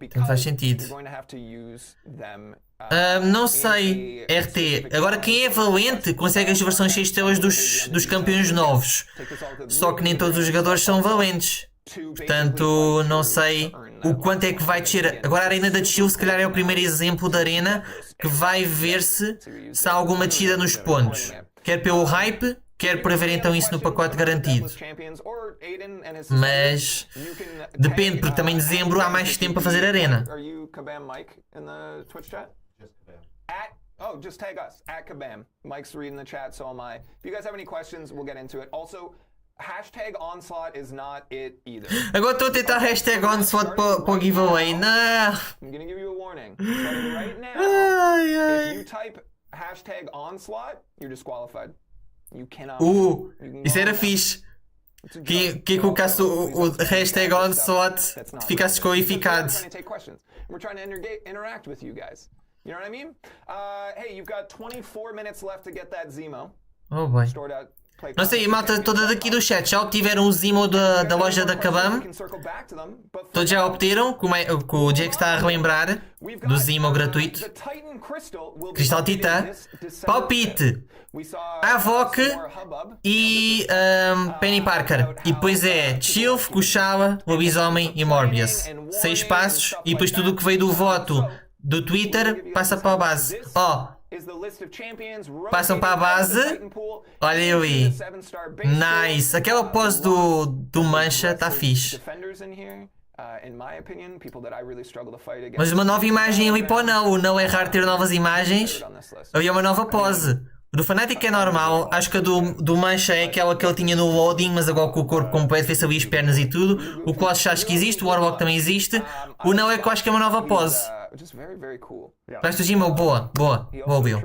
Então faz sentido. Não sei, RT. Agora quem é valente consegue as versões 6 estrelas dos campeões novos. Só que nem todos os jogadores são valentes. Portanto, não sei o quanto é que vai descer. Agora a Arena da Descil se calhar é o primeiro exemplo da Arena que vai ver-se se há alguma descida nos pontos. Quer pelo hype, quer por haver então isso no pacote garantido. Mas depende, porque também em dezembro há mais tempo a fazer Arena. Oh, just tag us, @Kabam. Mike's reading the chat, so am I. If you guys have any questions, we'll get into it. Also, hashtag Onslaught is not it either. Agora estou a tentar hashtag Onslaught para o giveaway. Não! I'm gonna give you a warning. Starting right now, if you type hashtag Onslaught, you're disqualified. You cannot. You can Isso go era on. fixe. Quem colocasse o hashtag Onslaught ficasse desqualificado. We're trying to take questions. We're trying to interact with you guys. You know what I mean? Hey, you've got 24 minutes left to get that Zemo. Oh boy. Stored out Não sei, malta toda daqui do chat já obtiveram o Zimo da loja da Kabam? Todos já obteram? Que o Jake está a relembrar do Zimo gratuito. Cristal Titã. Palpite. Avok e Penny Parker. E depois é Chilf, Kuchala, Lobisomem e Morbius. 6 passos e depois tudo o que veio do voto do Twitter passa para a base. Ó, passam para a base. Olha eu aí. Nice. Aquela pose do Mancha está fixe. Mas uma nova imagem ali para o não. O não é raro ter novas imagens. Havia uma nova pose. O do Fnatic é normal, acho que a do Mancha é aquela que ele tinha no loading, mas agora com o corpo completo, fez ali as pernas e tudo. O Colossus acho que existe, o Warlock também existe. O não é que eu acho que é uma nova pose. Presta o Gmail, boa, Bill.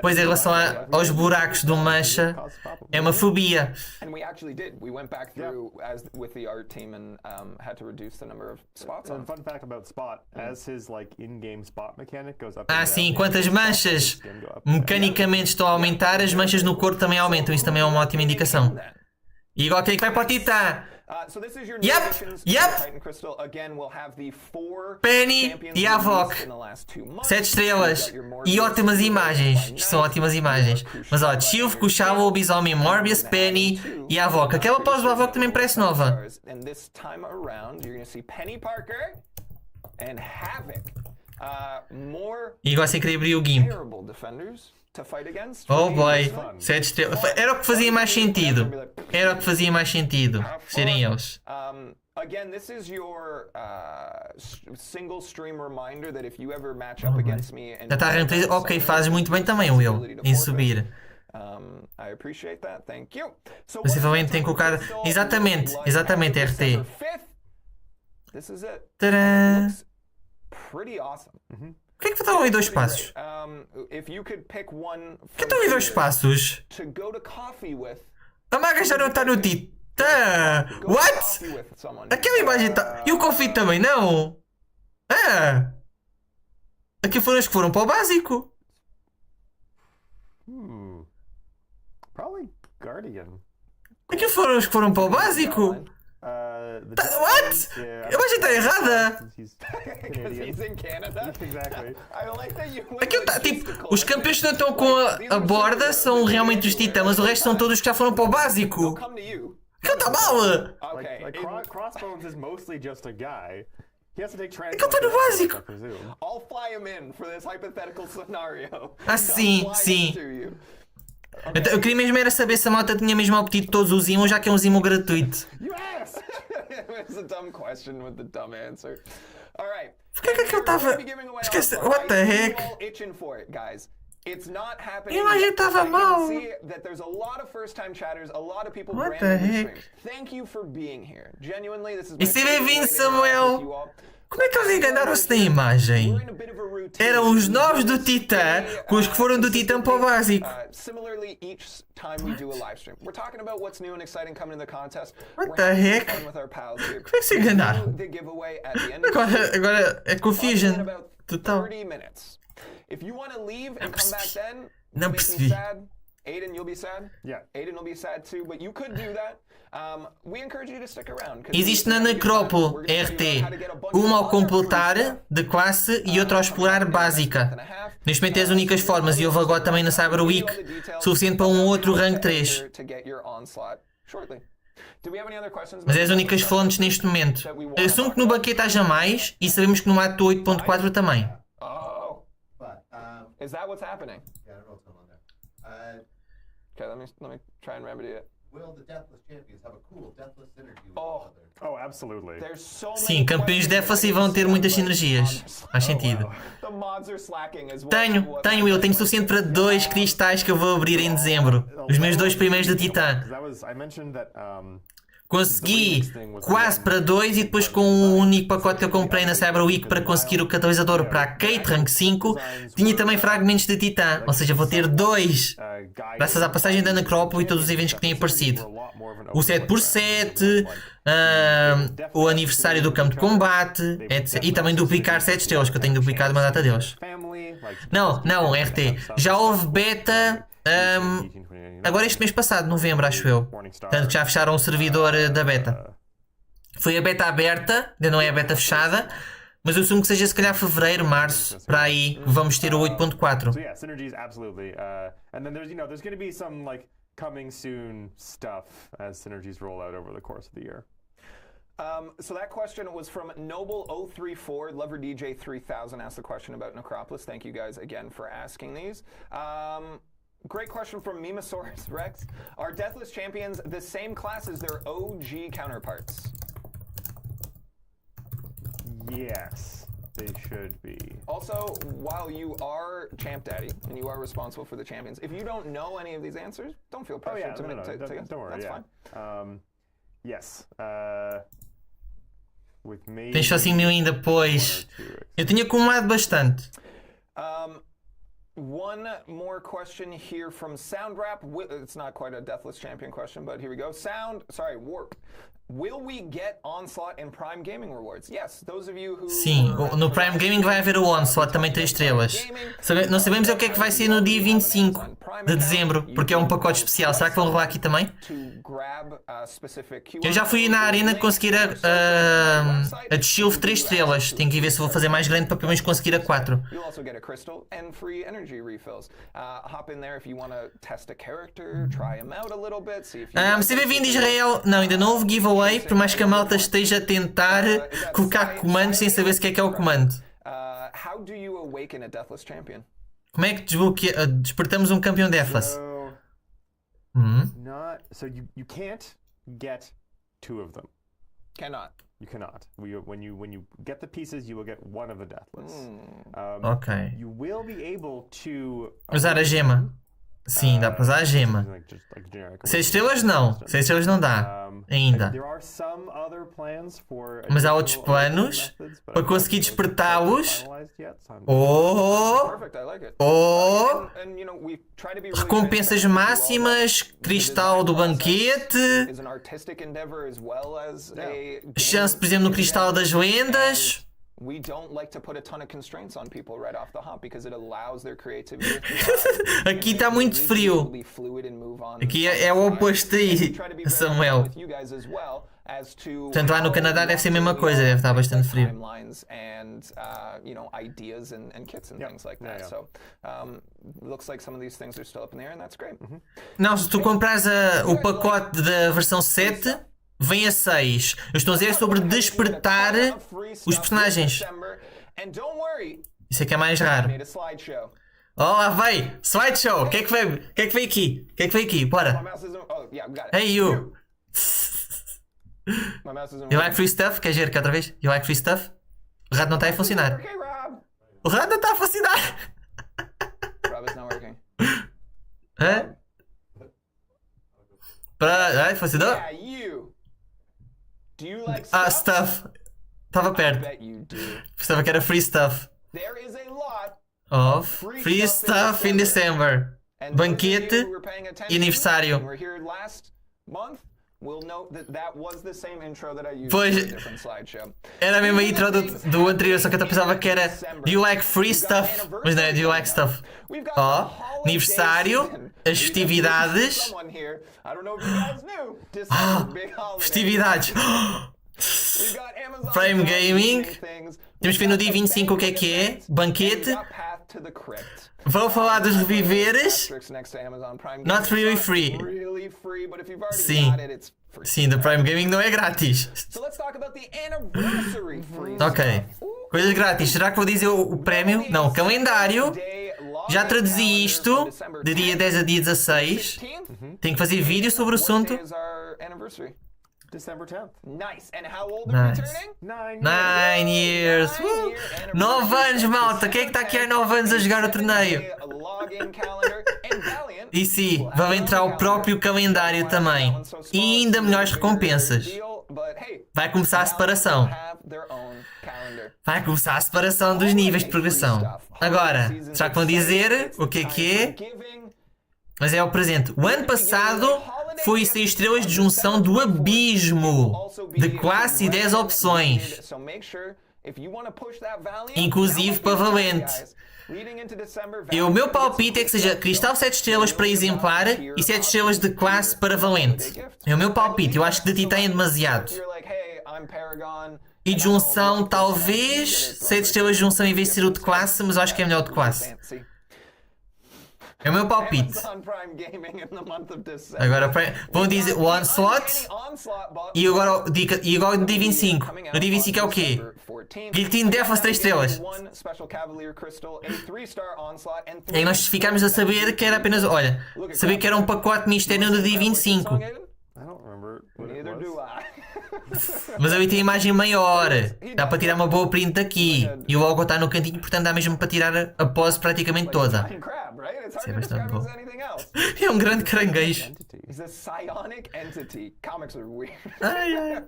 Pois em relação aos buracos do Mancha, é uma fobia. Ah sim, enquanto as manchas mecanicamente estão a aumentar, as manchas no corpo também aumentam, isso também é uma ótima indicação. E igual aquele que vai para o Titã. Yep. Penny e Avok. 7 estrelas. E ótimas imagens. Isto são ótimas imagens. Mas ó, Chilf, Kuchala, Lobisomem, Morbius, Penny e Avok. Aquela pose do Avok também parece nova. E agora sem querer abrir o GIMP. Oh boy, 7 estrelas. Era o que fazia mais sentido. Era o que fazia mais sentido. Serem eles. Again, this is your single stream reminder that if you ever match up against me and já está a rentabilizar. Ok, fazes muito bem também, Will, em subir. I appreciate that. Thank you. Possivelmente tem que colocar exatamente RT. Tadã! Pretty awesome. Por que estão aí 2 passos? Por que estão aí 2 passos? A maga já não está no Titã. What? Aquela imagem está... E o conflito também não? Ah! Aqui foram os que foram para o básico. Probably Guardian. Aqui foram os que foram para o básico. What? A imagem está errada. Aqui está, tipo, os campeões que não estão com a borda são realmente os Titãs, mas o resto são todos que já foram para o básico. Aquilo está mal. Aquilo está no básico. Ah, sim, sim. Eu queria mesmo era saber se a malta tinha mesmo obtido todos os imos, já que é um imo gratuito. Porquê que aquilo estava... Esquece... What the heck? A imagem estava mal. What the heck? E se bem-vindo, Samuel. Como é que eles enganaram-se na imagem? Eram os novos do Titã com os que foram do Titã para o básico. What the heck? Como é que se enganaram? Agora é confusion total. Não percebi. Aiden, you'll be sad? Yeah. Aiden will be sad too, but you could do that. We encourage you to stick around. Existe na necrópole RT uma ao completar de classe e outra ao explorar básica. Neste momento é as únicas formas e houve agora também na Cyber Week suficiente para um outro rank 3. Mas é as únicas fontes neste momento. Eu assumo que no Banquete haja mais e sabemos que no Mato 8.4 também. Is that what's happening? Yeah, I don't know what's going on there. Okay, let me try and remedy it. Will the Deathless Champions have a cool Deathless synergy with each other? Oh, absolutely. There's so many Sim, campeões Deathless vão ter muitas sinergias. Faz sentido. The mods are slacking as well. Tenho eu. Tenho suficiente para 2 cristais que eu vou abrir em dezembro. Os meus 2 primeiros de Titã. consegui quase para 2 e depois com o único pacote que eu comprei na Cyber Week para conseguir o catalisador para a Kate Rank 5, tinha também fragmentos de Titã, ou seja, vou ter 2 graças à passagem da Necrópole e todos os eventos que têm aparecido. O 7x7, o aniversário do campo de combate, etc. E também duplicar 7 estrelas, que eu tenho duplicado uma data deles. Não, RT. Já houve beta agora este mês passado, novembro, acho eu. Tanto que já fecharam o servidor da beta. Foi a beta aberta, ainda não é a beta fechada. Mas eu assumo que seja se calhar fevereiro, março, para aí vamos ter o 8.4. So yeah, synergies absolutely. And then there's going to be some like coming soon stuff as synergies roll out over the course of the year. So that question was from Noble034, Lover DJ 3000 asked the question about Necropolis. Thank you guys again for asking these. Great question from Mimosaurus Rex. Are Deathless Champions the same class as their OG counterparts? Yes, they should be. Also, while you are Champ Daddy and you are responsible for the champions, if you don't know any of these answers, don't feel pressured to guess. Don't worry. That's fine. Yes. With maybe Tens só 5 mil ainda, pois. Eu tinha acumulado bastante. One more question here from Soundwrap. It's not quite a Deathless Champion question, but here we go. Warp. Will we get Onslaught and Prime Gaming rewards? Yes, those of you who... Sim, no Prime Gaming vai haver o Onslaught, também 3 estrelas. Não sabemos o que é que vai ser no dia 25 de dezembro, porque é um pacote especial. Será que vão rolar aqui também? Eu já fui na arena conseguir a de Shield 3 estrelas. Tenho que ver se vou fazer mais grande para pelo menos conseguir a 4. Seja bem-vindo, Israel. Não, ainda não houve giveaway, por mais que a malta esteja a tentar colocar comandos sem saber se que é o comando. Como é que despertamos um campeão Deathless? So you can't get 2 of them. Cannot. You cannot. When you get the pieces, you will get 1 of the Deathless. Ok. You will be able to Usar a gema. Sim, dá para usar a gema. 6 estrelas não. 6 estrelas não dá. Ainda. Mas há outros planos para conseguir despertá-los. Recompensas máximas, cristal do banquete, chance, por exemplo, no cristal das lendas. We don't like to put a ton of constraints on people right off the hop because it allows their creativity. Aqui está muito frio. Aqui é o oposto aí, Samuel. Portanto, lá no Canadá deve ser a mesma coisa, deve estar bastante frio. Não, se tu comprares o pacote da versão 7, vem a 6. Eu estou a dizer sobre despertar os personagens. Isso é que é mais raro. Oh, lá vai! Slideshow! O que é que veio? O que é que veio aqui? O que é que veio aqui? Bora! Hey you! You like free stuff? Quer dizer que outra vez? You like free stuff? O rato não está a funcionar. O rato não está a funcionar! Hã? Ai, funcionou? Stuff. Estava perto. Pensava que era free stuff. Of free stuff in December. Banquete e aniversário. Pois, era a mesma intro do anterior, só que eu pensava que era Do you like free stuff? Mas não é Do you like stuff. Aniversário, as festividades. Festividades. Prime Gaming. Temos que ver no dia 25 o que é. Banquete. Vou falar dos reviveres. Not really free. Sim. Sim, da Prime Gaming não é grátis. Ok. Coisas grátis. Será que vou dizer o prémio? Não, calendário. Já traduzi isto de dia 10 a dia 16. Tenho que fazer vídeo sobre o assunto. December 10th. Nice. And how old are Nice. we turning? 9 years. 9 anos, malta. Quem é que está aqui há 9 anos a jogar o torneio? E sim, vão entrar o próprio calendário também. E ainda melhores recompensas. Vai começar a separação. Vai começar a separação dos níveis de progressão. Agora, será que vão dizer o que é? Mas é o presente. O ano passado foi 6 estrelas de junção do abismo. De classe e 10 opções. Inclusive para valente. E o meu palpite é que seja cristal 7 estrelas para exemplar e 7 estrelas de classe para valente. É o meu palpite. Eu acho que de titã é demasiado. E de junção, talvez 7 estrelas de junção em vez de ser o de classe, mas eu acho que é melhor o de classe. É o meu palpite. Agora vão dizer o Onslaught e agora no dia 25. No dia 25 é o quê? Guiltine Defense 3 estrelas. E aí nós ficámos a saber que era apenas. Olha, saber que era um pacote mistério no dia 25. Mas eu tenho a imagem maior. Dá para tirar uma boa print daqui. E o logo está no cantinho, portanto dá mesmo para tirar a pose praticamente toda. Isso é bastante bom. É um grande caranguejo. Ai, ai.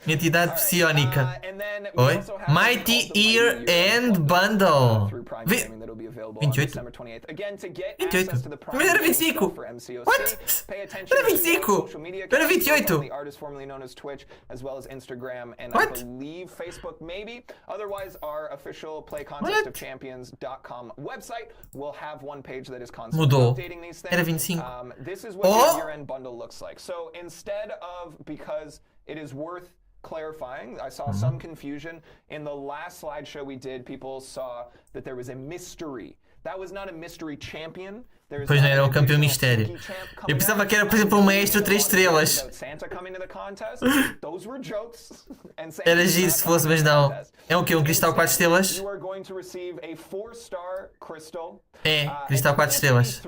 Entidade psiónica. Oi? Mighty Ear and Bundle. 28? 28? Mas era 25! What? Era 25! Era 28! What? Mudou. Era 25. So instead of, because it is worth clarifying, I saw some confusion in the last slideshow we did. People saw that there was a mystery. That was not a mystery champion. Pois não era um campeão mistério. Eu pensava que era, por exemplo, um maestro 3 estrelas. Era giro se fosse, mas não. É o quê? Um cristal 4 estrelas? É, cristal 4 estrelas.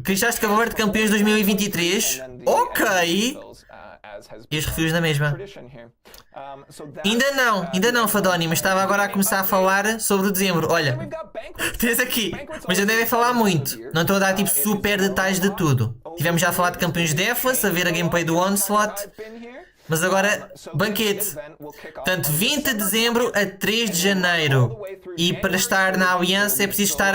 Cristais de Cavaleiro de Campeões 2023. Ok! E os refis na mesma. Ainda não, Fadoni, mas estava agora a começar a falar sobre o dezembro. Olha, tens aqui, mas já devem falar muito. Não estou a dar tipo super detalhes de tudo. Tivemos já a falar de campeões de Defense, a ver a gameplay do Onslaught. Mas agora, banquete. Portanto, 20 de dezembro a 3 de janeiro. E para estar na Aliança é preciso estar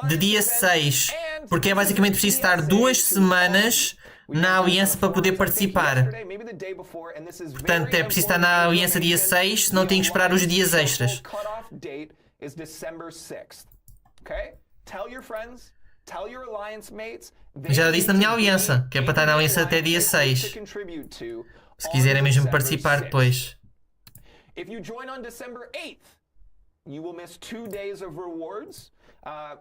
de dia 6. Porque é basicamente preciso estar 2 semanas na Aliança para poder participar. Portanto, é preciso estar na Aliança dia 6, senão tem que esperar os dias extras. Já disse na minha Aliança, que é para estar na Aliança até dia 6. Se quiserem mesmo participar depois. If you join on December 8th, you will miss 2 days of rewards.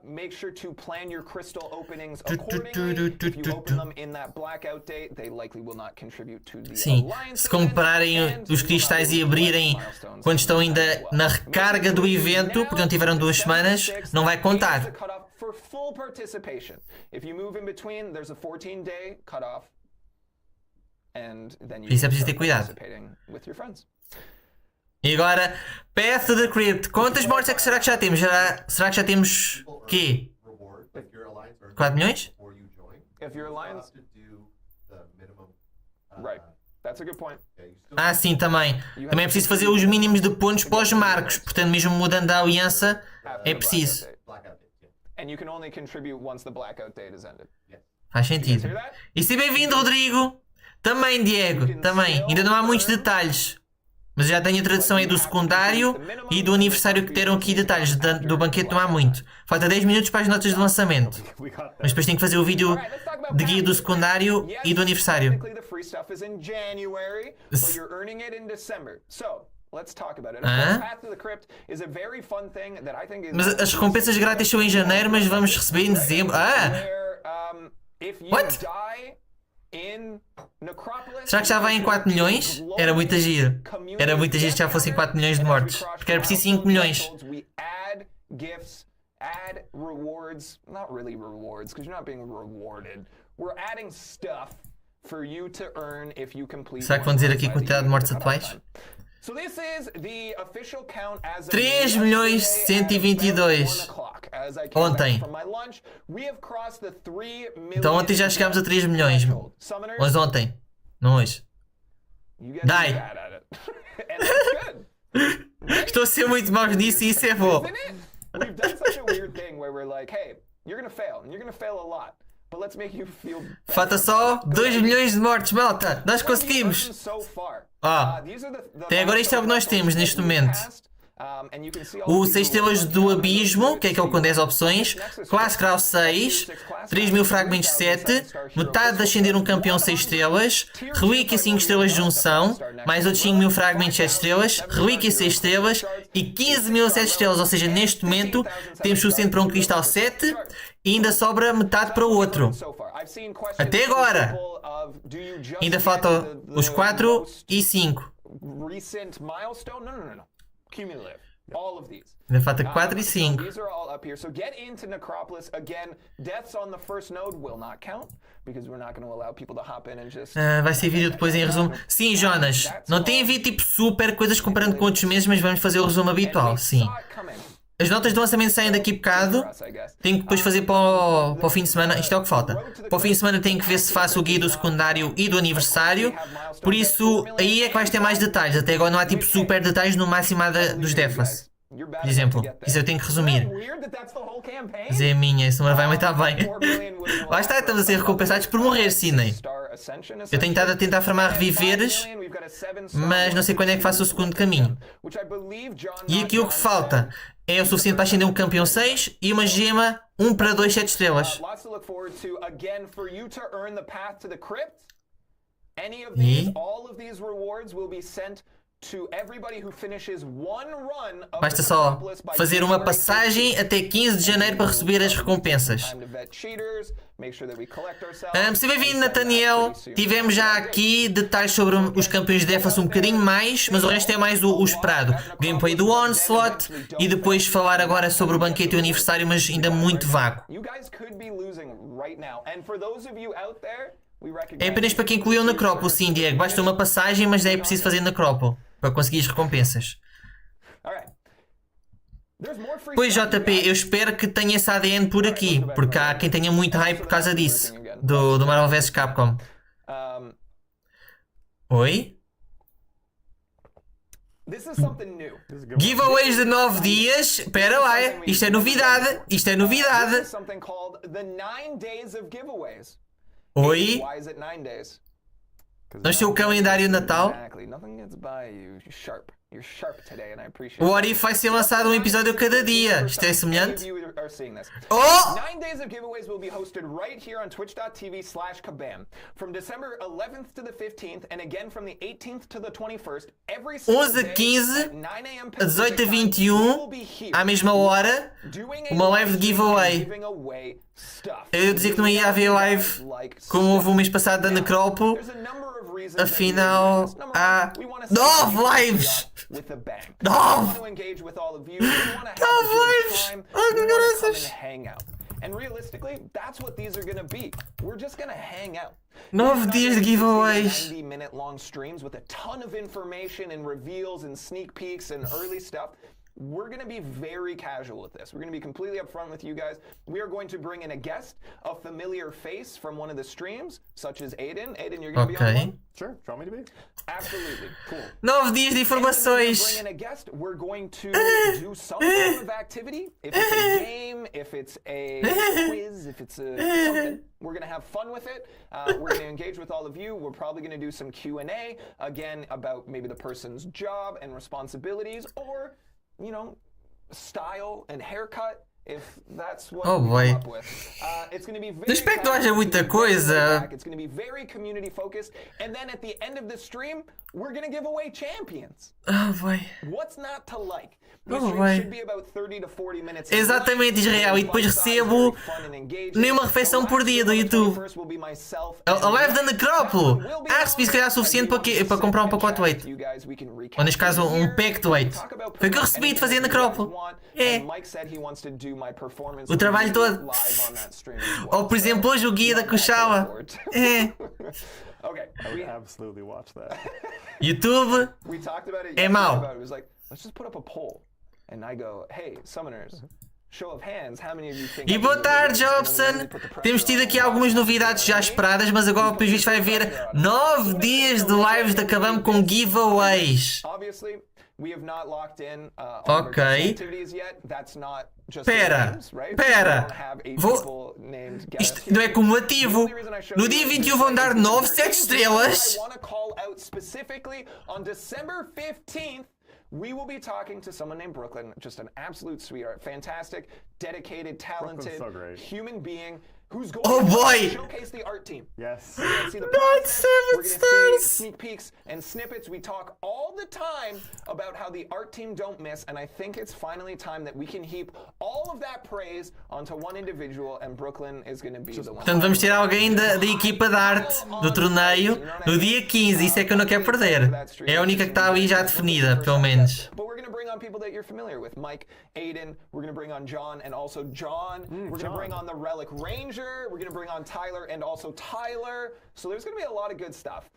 Make sure to plan your crystal openings accordingly. If you open them in that blackout date, they likely will not contribute to the alliance. Se comprarem os cristais e abrirem quando estão ainda na recarga do evento, porque não tiveram 2 semanas, não vai contar. For full participation. If you move in between, there's a 14-day cutoff. Isso é preciso ter cuidado. E agora, Path to the Crypt. Quantas mortes é que será que já temos? Será que já temos o quê? 4 milhões? Ah, sim, também. Também é preciso fazer os mínimos de pontos pós-marcos. Portanto, mesmo mudando a aliança, é preciso. Faz sentido. E se bem-vindo, Rodrigo. Também, Diego, também. Ainda não há muitos detalhes. Mas já tenho a tradução aí do secundário e do aniversário que deram aqui detalhes. Do banquete não há muito. Falta 10 minutos para as notas de lançamento. Mas depois tenho que fazer o vídeo de guia do secundário e do aniversário. Mas as recompensas grátis são em janeiro, mas vamos receber em dezembro. What? Será que já vai em 4 milhões? Era muito giro. Era muito giro se já fossem 4 milhões de mortes. Porque era preciso 5 milhões. we're adding stuff for you to earn if you complete. Será que vão dizer aqui a quantidade de mortes atuais? So this is the official count as of 3.122.000 ontem. Então ontem já chegámos a 3 milhões. Mas ontem, não hoje. Dai! Estou a ser muito mau nisso e isso é bom. Falta só 2 milhões de mortes, malta. Nós conseguimos. Até agora isto é o que nós temos neste momento. O 6 estrelas do abismo, que é aquele com 10 opções. Classe grau 6. 3.000 fragmentos 7. Metade de ascender um campeão 6 estrelas. Relíquia 5 estrelas de junção. Mais outros 5.000 fragmentos 7 estrelas. Relíquia 6 estrelas. E 15.000 7 estrelas. Ou seja, neste momento temos suficiente para um cristal 7. E ainda sobra metade para o outro. Até agora. Ainda faltam os 4 e 5. Ainda falta 4 e 5. Vai ser vídeo depois em resumo. Sim, Jonas. Não tem havido tipo super coisas comparando com outros meses, mas vamos fazer o resumo habitual. Sim. As notas de lançamento saem daqui a bocado. Tenho que depois fazer para o fim de semana. Isto é o que falta. Para o fim de semana tenho que ver se faço o guia do secundário e do aniversário. Por isso, aí é que vais ter mais detalhes. Até agora não há tipo super detalhes, no máximo há dos Defas. Por exemplo, isso eu tenho que resumir. Mas é a minha, isso não vai muito bem. Lá está, estamos a ser recompensados por morrer, Sidney. Eu tenho estado a tentar farmar reviveres, mas não sei quando é que faço o segundo caminho. E aqui o que falta é o suficiente para ascender um campeão 6 e uma gema 1 para 2 7 estrelas. E basta só fazer uma passagem até 15 de janeiro para receber as recompensas. Seja bem-vindo, Nathaniel. Tivemos já aqui detalhes sobre os campeões de Defas um bocadinho mais, mas o resto é mais o esperado. Gameplay do Onslaught e depois falar agora sobre o banquete e o aniversário, mas ainda muito vago. É apenas para quem incluiu necrópolo, sim, Diego. Basta uma passagem, mas é preciso fazer necrópolo para conseguir as recompensas. Pois, JP, eu espero que tenha esse ADN por aqui, porque há quem tenha muito hype por causa disso, do Marvel vs Capcom. Oi? Giveaways de 9 dias. Espera lá, isto é novidade. Isto é novidade. Oi? Não sei o calendário de Natal. O What If vai ser lançado um episódio a cada dia. Isto é semelhante? Oh! 9 days of giveaways will be hosted right here on twitch.tv/Kabam. From December 11th to the 15th and again from the 18th to the 21st, every single day at 9 a.m. a 18 a 21, à mesma hora, uma live de giveaway. Eu ia dizer que não ia haver live como houve o mês passado da Necrópole. Afinal, há 9 lives! 9! 9 lives! Oh, que graças! And realistically, that's what these are gonna be. We're just gonna hang out. 9 dias de giveaways. 90-minute long streams with a ton of information and reveals and sneak peeks and early stuff. We're going to be very casual with this. We're going to be completely upfront with you guys. We are going to bring in a guest, a familiar face from one of the streams, such as Aiden. Aiden, you're going to be on one? Sure. Do you want me to be? Absolutely. Cool. 9 dias de informações. Bring in a guest. We're going to do some form of activity. If it's a game, if it's a quiz, if it's a something, we're going to have fun with it. We're going to engage with all of you. We're probably going to do some Q&A, again, about maybe the person's job and responsibilities, or you know, style and haircut, if that's what you come up with. It's going to be very espero que não haja muita coisa. It's going to be very community focused, and then at the end of the stream, we're going to give away champions. What's not to like? The stream should be about 30 to 40 minutes. Exatamente, Israel, e depois recebo nem uma refeição por dia do YouTube. A live da Necrópole. Recebi se calhar suficiente para comprar um pacote de leite. Ou neste caso um pack de leite. Foi o que eu recebi de fazer a Necrópole. É. O trabalho todo. Ou por exemplo, hoje o guia da Kuchawa. É. YouTube é mau. E boa tarde, Jobson! Temos tido aqui algumas novidades já esperadas, mas agora pelo visto vai haver 9 dias de lives da Kabam com giveaways. Ok. Pera. Isto não é cumulativo. No dia 21 vão dar 9 7 estrelas. We will be talking to someone named Brooklyn, just an absolute sweetheart, fantastic, dedicated, talented human being who's going to showcase the art team. Yes. We're going to see the process, we're going to see sneak peeks and snippets. We talk all the time about how the art team don't miss, and I think it's finally time that we can heap all of that praise onto one individual, and Brooklyn is going to be the one. Portanto, vamos ter alguém da equipa de arte do torneio no dia 15, isso é que eu não quero perder. É a única que está ali já definida, pelo menos. But we're going to bring on people that you're familiar with. Mike, Aiden, we're going to bring on John, and also John. We're going to bring on the Relic Ranger. We're going to bring on Tyler and also Tyler. So there's going to be a lot of good stuff.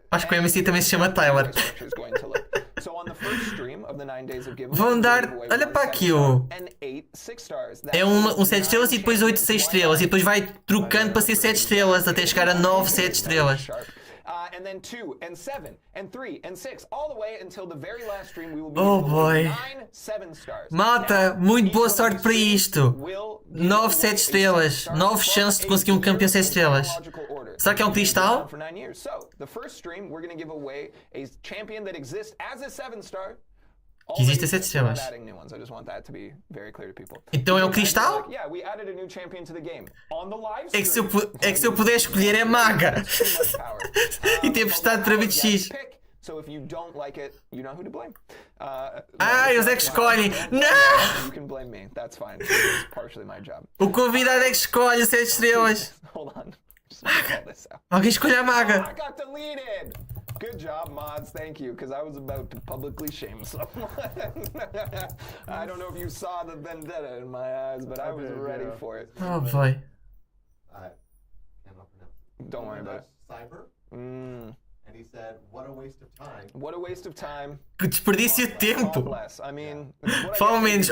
Acho que o MC também se chama Tyler. So on the first stream of the 9 days of giveaway, vão dar, olha para aqui, é um 7 estrelas e depois 8 6 estrelas. E depois vai trocando para ser 7 estrelas até chegar a 9 7 estrelas. And then 2 and 7 and 3 and 6 all the way until the very last stream we will be 9 7 stars. Malta, muito boa sorte para isto. 9 7 estrelas, 9 chances de conseguir um campeão 7 estrelas. Será que é um cristal? So, the first stream we're going to give away a champion that exists as a 7 star. Que existe a 7 estrelas. Então é um cristal? É que se eu puder escolher é maga. E tempestade para 20x. Eles é que escolhem. Não! O convidado é que escolhe 7 estrelas. Maga. Alguém escolhe a maga. Good job, mods. Thank you, because I was about to publicly shame someone. I don't know if you saw the vendetta in my eyes, but I was ready for it. Oh boy. Don't worry about it. Cyber. And he said, "What a waste of time." What a waste of time. Que desperdício de tempo. I mean, fala menos.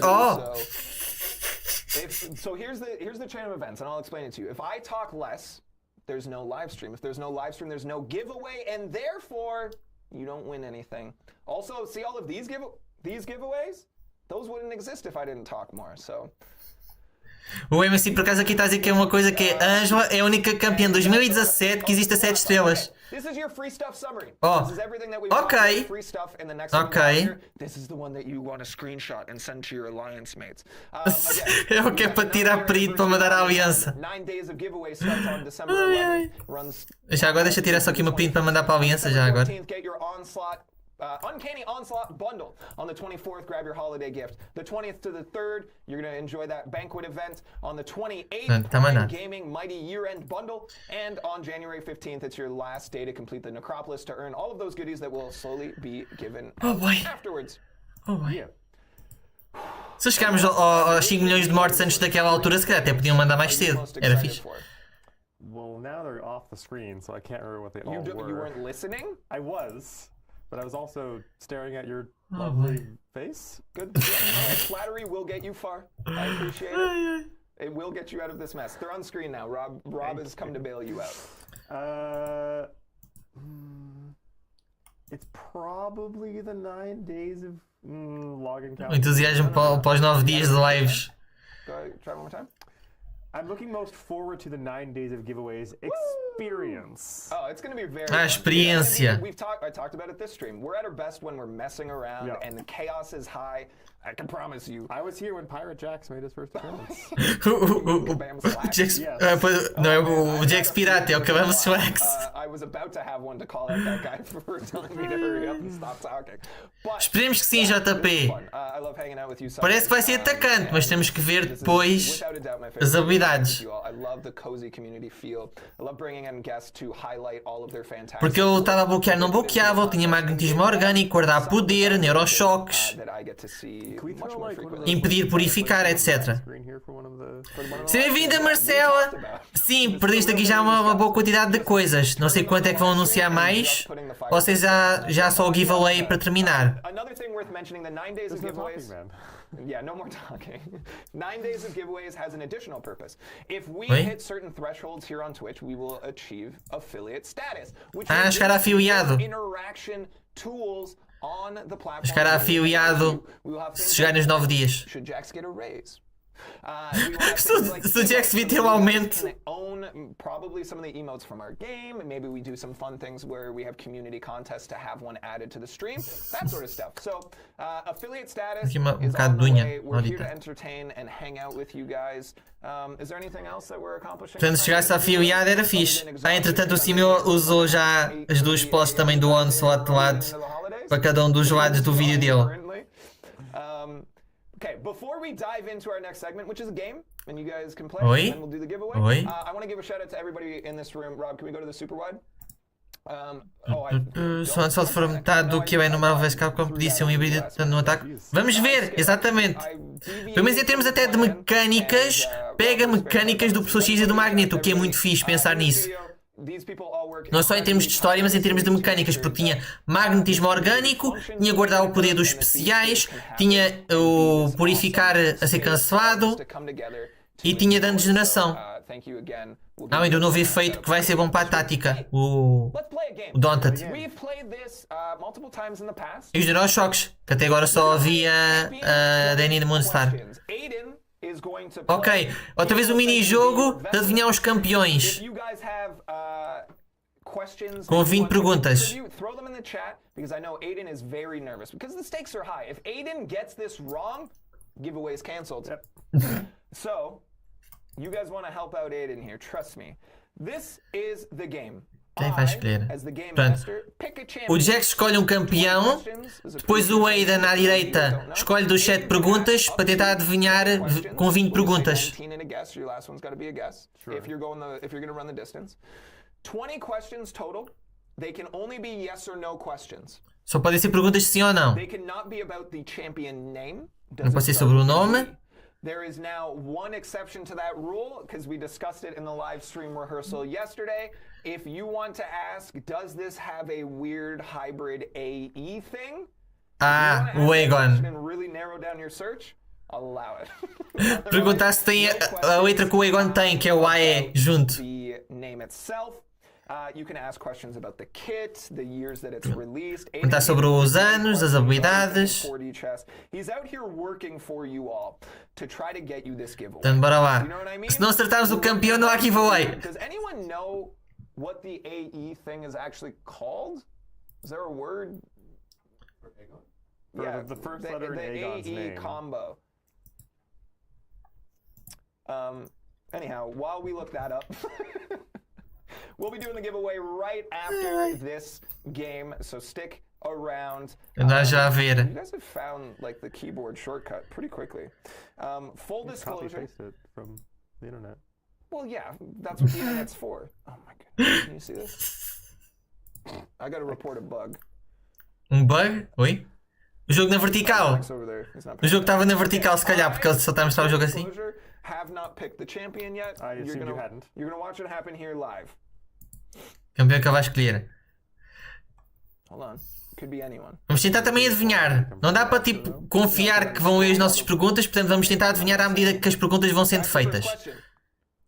So here's the chain of events, and I'll explain it to you. If I talk less, there's no live stream. If there's no live stream, there's no giveaway, and therefore, you don't win anything. Also, see all of these giveaways? Those wouldn't exist if I didn't talk more, so... O MC por acaso aqui está a dizer que é uma coisa que é a Ângela é a única campeã de 2017 que existe a 7 estrelas. This is your free stuff summary. This is everything that we've got free stuff in the next This is the one that you want to screenshot and send to your alliance mates. É o que é para tirar perito para mandar à aliança. 9 days of giveaway starts on December 11th. Runs já agora deixa eu tirar só aqui uma print para mandar para a aliança já agora. Get your Onslaught Uncanny Onslaught bundle. On the 24th, grab your holiday gift. The 20th to the 3rd, you're going to enjoy that Banquete event. On the 28th, Prime Gaming Mighty Year-End bundle. And on January 15th, it's your last day to complete the Necropolis to earn all of those goodies that will slowly be given afterwards. Oh boy. Se chegarmos aos 5 milhões de mortes antes daquela altura, se calhar até podiam mandar mais cedo. Era fixe. Well, now they're off the screen, so I can't remember what they all were. You weren't listening? I was. But I was also staring at your lovely face. Good. Flattery will get you far. I appreciate it. It will get you out of this mess. They're on screen now. Rob has come to bail you out. It's probably the 9 days of login count. Entusiasmo para os 9 dias de lives. Go ahead, try one more time. I'm looking most forward to the 9 days of giveaways experience. Oh, it's going to be very experiência. I talked about it this stream. We're at our best when we're messing around and the chaos is high. I can promise you. I was here when Pirate Jax made his first appearance. Não é o Jax Pirata, é o Kabam Swax. I was about to have one to call out that guy for telling me to hurry up and stop talking. Esperemos que sim, JP. Parece que vai ser atacante, mas temos que ver depois as habilidades. I love the cozy community feel. I love bringing Porque eu estava a bloquear, não bloqueava, tinha magnetismo orgânico, guardar poder, neurochoques, impedir purificar, etc. Seja bem-vinda, Marcela! Sim, perdeste aqui já uma boa quantidade de coisas. Não sei quanto é que vão anunciar mais. Ou seja, já só o giveaway para terminar. Yeah, no more talking. 9 days of giveaways has an additional purpose. If we Oi? hit certain thresholds here on Twitch, we will achieve affiliate status, which chegar a afiliado. interaction tools on the platform. Chegar a afiliado se chegar nos 9 dias. Should Jax get a raise? Se o Jax vir ter um aumento. Probably some of the emotes from our game, and maybe we do some fun things where we have community contests to have one added to the stream, that sort of stuff. So, affiliate status is on the way. We're here to entertain and hang out with you guys. Is there anything else that we're accomplishing? Portanto, se chegasse a afiliado era fixe. Entretanto, o Simeu usou já as duas posts também do Onslaught de lado para cada um dos lados do vídeo dele. Okay, before we dive into our next segment, which is a game, and you guys can play, Oi? and then we'll do the giveaway. Oi? I want to give a shout out to everybody in this room. Rob, can we go to the super wide? Se o Onslaught for metade do que é no Marvel vs Capcom, podia ser um híbrido no ataque. Vamos ver, exatamente. Pelo menos em termos até de mecânicas, pega mecânicas do Sociais e do Magneto, o que é muito fixe pensar nisso. Não só em termos de história, mas em termos de mecânicas, porque tinha magnetismo orgânico, tinha guardar o poder dos especiais, tinha o purificar a ser cancelado e tinha dano de generação. Além do novo efeito que vai ser bom para a tática, o Daunted. E os neurochoques, que até agora só havia a Danny de Moonstar. Ok, outra vez o mini-jogo de adivinhar os campeões. Com 20 perguntas. Throw them in the chat because I know Aiden is very nervous because the stakes are high. If Aiden gets this wrong, giveaway is canceled. So, you guys want to help out Aiden here, trust me. This is the game. Quem vai escolher? Portanto, o Jax escolhe um campeão, depois o Aiden à direita escolhe dos 7 perguntas para tentar adivinhar com 20 perguntas. 20 questions total. They can only be yes or no questions. Só podem ser perguntas de sim ou não. They cannot be about the champion name. Não pode ser sobre o nome. There is now one exception to that rule because we discussed it in the live stream rehearsal yesterday. If you want to ask, does this have a weird hybrid AE thing? O Aegon. Really narrow down your search? Allow it. Perguntar se tem a letra que o Aegon tem, que é o AE, junto. The name itself. You can ask questions about the kit, the years that it's released. Perguntar sobre os anos, as habilidades. He's out here working for you all to try to get you this giveaway. Então bora lá. You know what I mean? Se não acertarmos o campeão, não há giveaway. Does anyone know what the AE thing is actually called? Is there a word? Yeah, the first letter in Aegon's AE name. combo. Anyhow, while we look that up, we'll be doing the giveaway right after this game, so stick around. Andar já a ver. You guys have found like the keyboard shortcut pretty quickly. Full disclosure. Copy paste it from the internet. Well, yeah, that's what the internet's for. Oh my god, can you see this? I gotta report a bug. Bug? Oi? O jogo na vertical. O jogo estava na vertical, se calhar, porque ele só está a mostrar o jogo assim. Have not picked the champion yet. I assumed you hadn't. You're gonna watch it happen here live. Campeão que ele vai escolher. Hold on. Could be anyone. Vamos tentar também adivinhar. Não dá para tipo confiar que vão ler as nossas perguntas, portanto vamos tentar adivinhar à medida que as perguntas vão sendo feitas.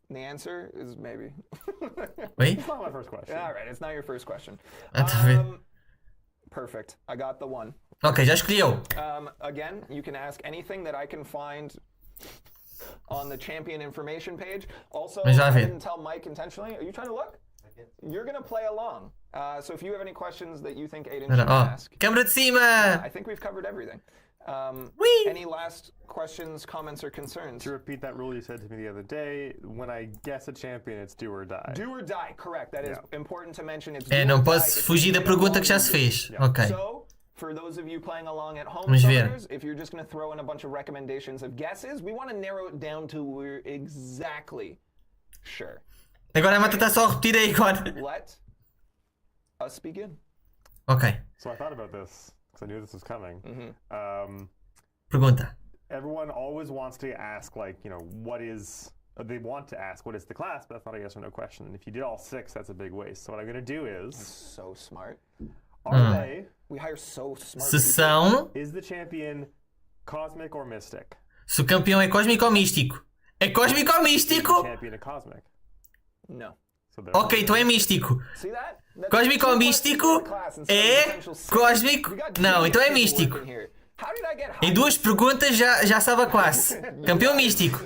The answer is maybe. Oi? It's not my first question. All right, it's not your first question. Tá a ver. Perfect. I got the one. Ok, já escolheu. Again, you can ask anything that I can find on the champion information page. Also, I didn't tell Mike intentionally. Are you trying to look? You're going to play along. So if you have any questions that you think Aiden should ask. Câmara de cima! I think we've covered everything. Any last questions, comments, or concerns? To repeat that rule you said to me the other day, when I guess a champion, it's do or die. Do or die, correct. That is important to mention. It's não posso fugir da pergunta que já se fez. Ok. So, for those of you playing along at home, if you're just going to throw in a bunch of recommendations of guesses, we want to narrow it down to we're exactly sure. Agora a Mata está só a repetir aí agora. Let us begin. Ok. So I thought about this because I knew this was coming. Pergunta. Everyone always wants to ask, like, you know, what is. They want to ask what is the class, but that's not a yes or no question. And if you did all 6, that's a big waste. So what I'm going to do is. So smart. Are they? We hire so smart Se people. são... Is the champion cosmic or mystic? Se o campeão é cósmico ou místico? É cósmico ou místico? Champion a cosmic. No. So Ok, então é místico. See that? That's Cósmico ou two místico? questions per class instead of É potential 6. cósmico? We got Não, então é genius místico. working here. How did I get Em hired? 2 perguntas já sabe a classe. Campeão místico.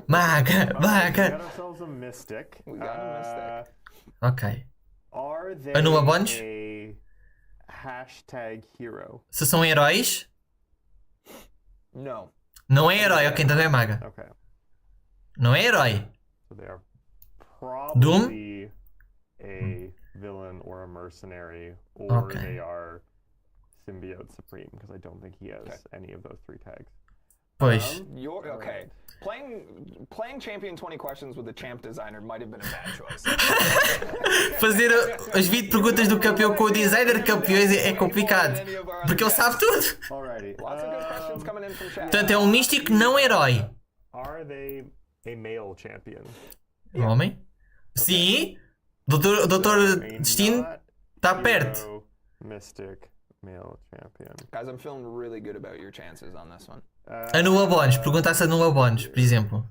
Maga, We maga. got ourselves a mystic. We got a mystic. Ok. Are they Anula bónus? a hashtag hero? Se são heróis, No. não é herói. Ok, então não é maga. Okay. Não é herói. So they are probably a villain or a mercenary, or Okay. they are symbiote supreme, because I don't think he has any of those 3 tags. Pois. You're okay. Playing champion 20 questions with the champ designer might have been a bad choice. Fazer as 20 perguntas do campeão com o designer de campeões é complicado. Porque ele sabe tudo. Alrighty. Lots of good questions coming in from chat. Portanto, é um místico não herói. Are they a male champion? Um homem? Sim. Doutor A Destino not está perto. hero Mystic male champion. Guys, I'm feeling really good about your chances on this one. Anula bónus. Pergunta se anula bónus, por exemplo.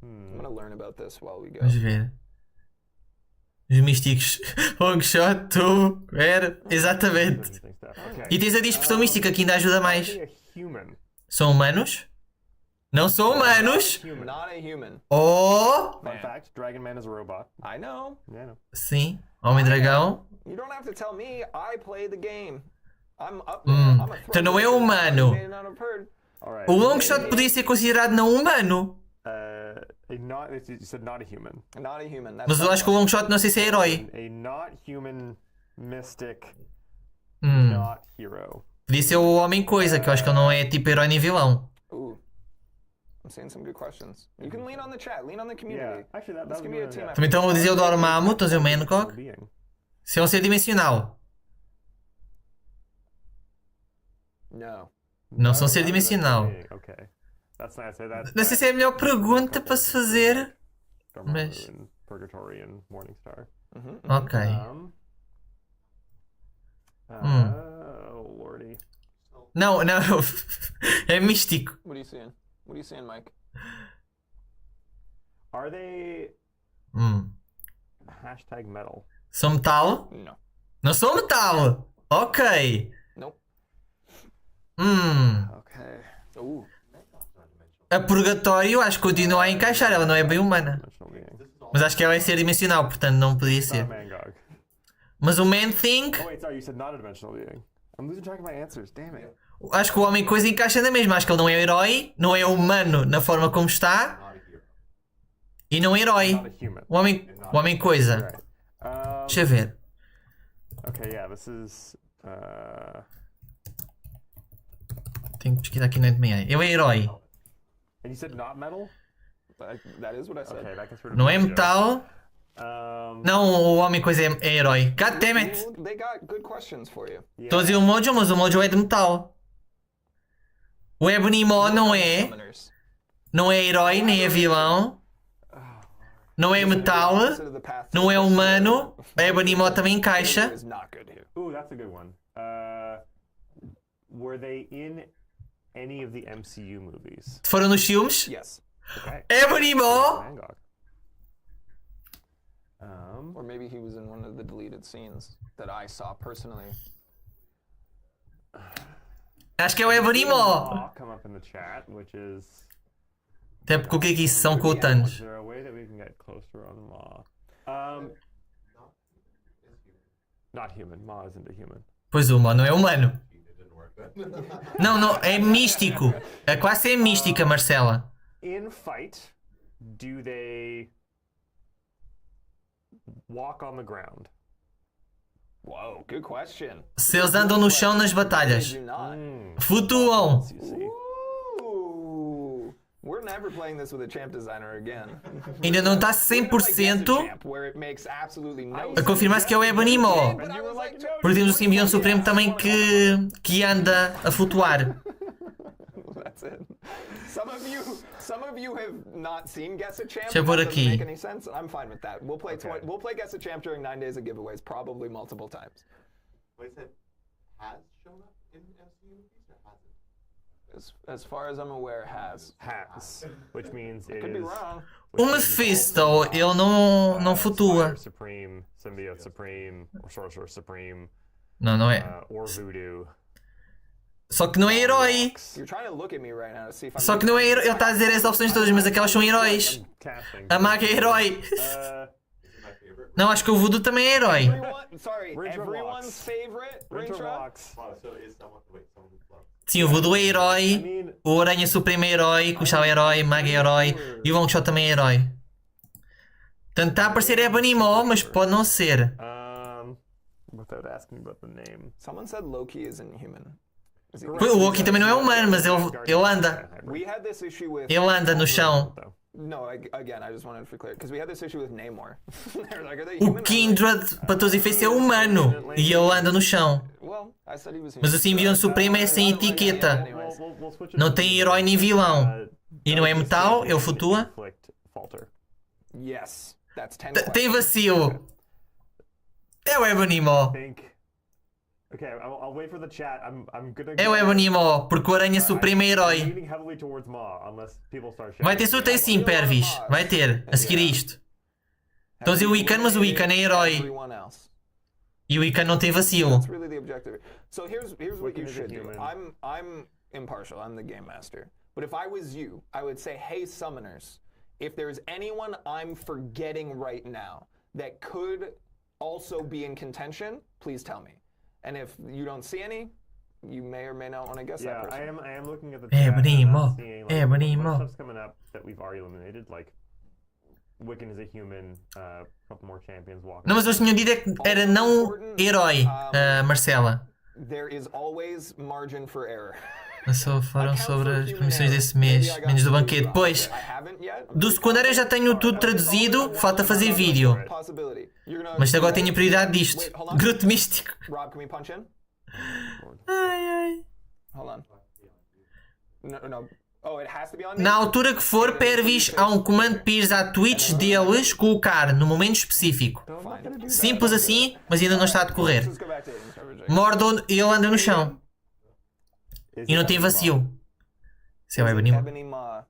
I'm gonna learn about this while we go. Vamos ver. Os místicos. Long shot, tu, era. Exatamente. Interesting stuff. Okay. E tens a dispersão mística que ainda ajuda Are mais. they a human? São humanos? Não são humanos? Human. Not a human. Oh! Fun fact: Dragon Man is a robot. I know. Yeah, I know. Sim. Homem-dragão. You don't have to tell me. I play the game. I'm up there. I'm a Então não é humano. Alright. O long shot podia ser considerado não humano. You said not a human. Not a human. That's Mas eu acho que o long shot não sei se é herói. A not human mystic Hum. not hero. Podia ser o homem-coisa, que eu acho que ele não é tipo herói nem vilão. Ooh. I'm seeing some good questions. You can lean on the chat. Lean on the community. Yeah, actually that Let's was give me a good, team yeah. effort. Também estão a dizer o Dormammu, estão a dizer o Mancock. Being. Se é um ser dimensional. No. Não são ser dimensional. Okay. That's nice. That's Não sei se é a melhor pergunta para se fazer. Mas- Purgatory and Morningstar. Ok. Oh, lordy. Não, não. É místico. What are you seeing? What are you seeing, Mike? Are they hashtag metal? São metal? No. Não são metal. Ok. Nope. Okay. Ooh. A Purgatório acho que continua a encaixar. Ela não é bem humana. Dimensional being. Mas acho que ela é ser dimensional, portanto não podia ser. Mangog. Mas o Man-Thing, Oh wait, sorry, you said not a dimensional being. I'm losing track of my answers. Damn it. acho que o Homem-Coisa encaixa na mesma. Acho que ele não é herói, não é humano na forma como está. E não é herói. Not a human. O Homem-Coisa. Right. Deixa eu ver. Okay, yeah, this is. Tenho que pesquisar aqui no MAIS. Ele é herói. And you said not metal? That is what I said. Okay, that can sort of. Não é metal. Não, o Homem-Coisa é herói. God damn it. Ooh, they got good questions for you. Estou a dizer o Mojo, mas o Mojo é de metal. O Ebony Maw não é. Summoners. Não é herói, nem é vilão. Não é metal. Consider the path to Não é the humano. A Ebony Maw também encaixa. is not good here. Ooh, that's a good one. Were they in any of the MCU movies? Foram nos filmes. Yes. Okay. Ebony Maw. Mangog. Or maybe he was in one of the deleted scenes that I saw personally. Acho que é o Ebony Maw. Maw come up in the chat, which is. Até porque o que é que isso são com o Thanos? Is there a way that we can get closer on Maw? Not human. Maw isn't a human. Pois o Maw não é humano. Não, não, é místico. A classe é mística, Marcela. In fight, do they walk on the ground? Whoa, good question. Se eles andam no chão nas They batalhas. do not. Flutuam. You see. Ooh. We're never playing this with a champ designer again. Ainda não está 100% a confirmar-se que é o Ebanimo. Porque temos o simbionte supremo também que anda a flutuar. That's it. Some of you have not seen Guess a Champ. Deixa eu pôr aqui. Make any sense? I'm fine with that. We'll play Guess a Champ during 9 days of giveaways, probably multiple times. Wait, it has shown up in MCU movies or hasn't? As far as I'm aware, has. Has, which means it Could be is. wrong. O Mephisto, ele não flutua. Supreme, Symbiote Supreme, or Sorcerer Supreme, Não é. or Voodoo. Só que não é herói. You're trying to look at me right now to see if I'm Só que não é herói. Ele está a dizer essas opções todas, mas aquelas são heróis. A maga é herói. Não, acho que o Voodoo também é herói. Everyone's favorite, Rintra. Wow, so is someone, wait, someone who's loved. Sim, o Voodoo é herói. O Aranha Supremo é herói. O Chau é herói. Maga é herói. E o Longshot também é herói. Portanto, está a parecer Ebanimo, mas pode não ser. Without asking about the name. Someone said Loki isn't human. O Loki também não é humano, mas ele anda. We had this issue with. Ele anda no chão. No, again, I just wanted to be clear because we had this issue with Namor. They're like, are they O human? Kindred, para todos os efeitos, é humano. E ele anda no chão. Well, I said he was human. Mas o simbionte supremo é sem etiqueta. Não tem herói nem vilão. E não é metal, ele flutua. Yes, that's 10 Tem vacilo. É o Ebanimo. Okay, I'll wait for the chat. I'm gonna. É o Ebanimo, porque o Aranha Supremo é herói. leaning heavily towards Ma, unless people start Vai ter sorteio sim, Pervis. Vai ter, a seguir isto. Estão a dizer o Wiccan, mas o Wiccan é herói. Everyone else. E o Wiccan não tem vacilo. That's really the objective. So here's what you should do. I'm impartial. I'm the game master. But if I was you, I would say, hey, summoners, if there's anyone I'm forgetting right now that could also be in contention, please tell me. And if you don't see any, you may or may not want to guess that person. I am looking at the É chat. Ebanimo. I'm seeing, É a bunch of Ebanimo. stuff's coming up that we've already eliminated, like Wiccan is a human, a couple more champions walking. Não, mas eles tinham dito é que era não herói, Marcela. There is always margin for error. Só falaram sobre as premiações desse mês, menos do banquete. Pois, do secundário eu já tenho tudo traduzido, falta fazer vídeo. Mas agora tenho a prioridade disto. Gruto místico. Rob, can we punch in? Ai, ai. Hold on. No. Oh, it has to be on. Na altura que for, Pervis, há um comando para ires à Twitch deles colocar no momento específico. Simples assim, mas ainda não está a decorrer. Let's go back to Aiden's coverage. Mordor, ele anda no chão. E não tem vacilo. Isso é o Ebanimo. Ebony Ma.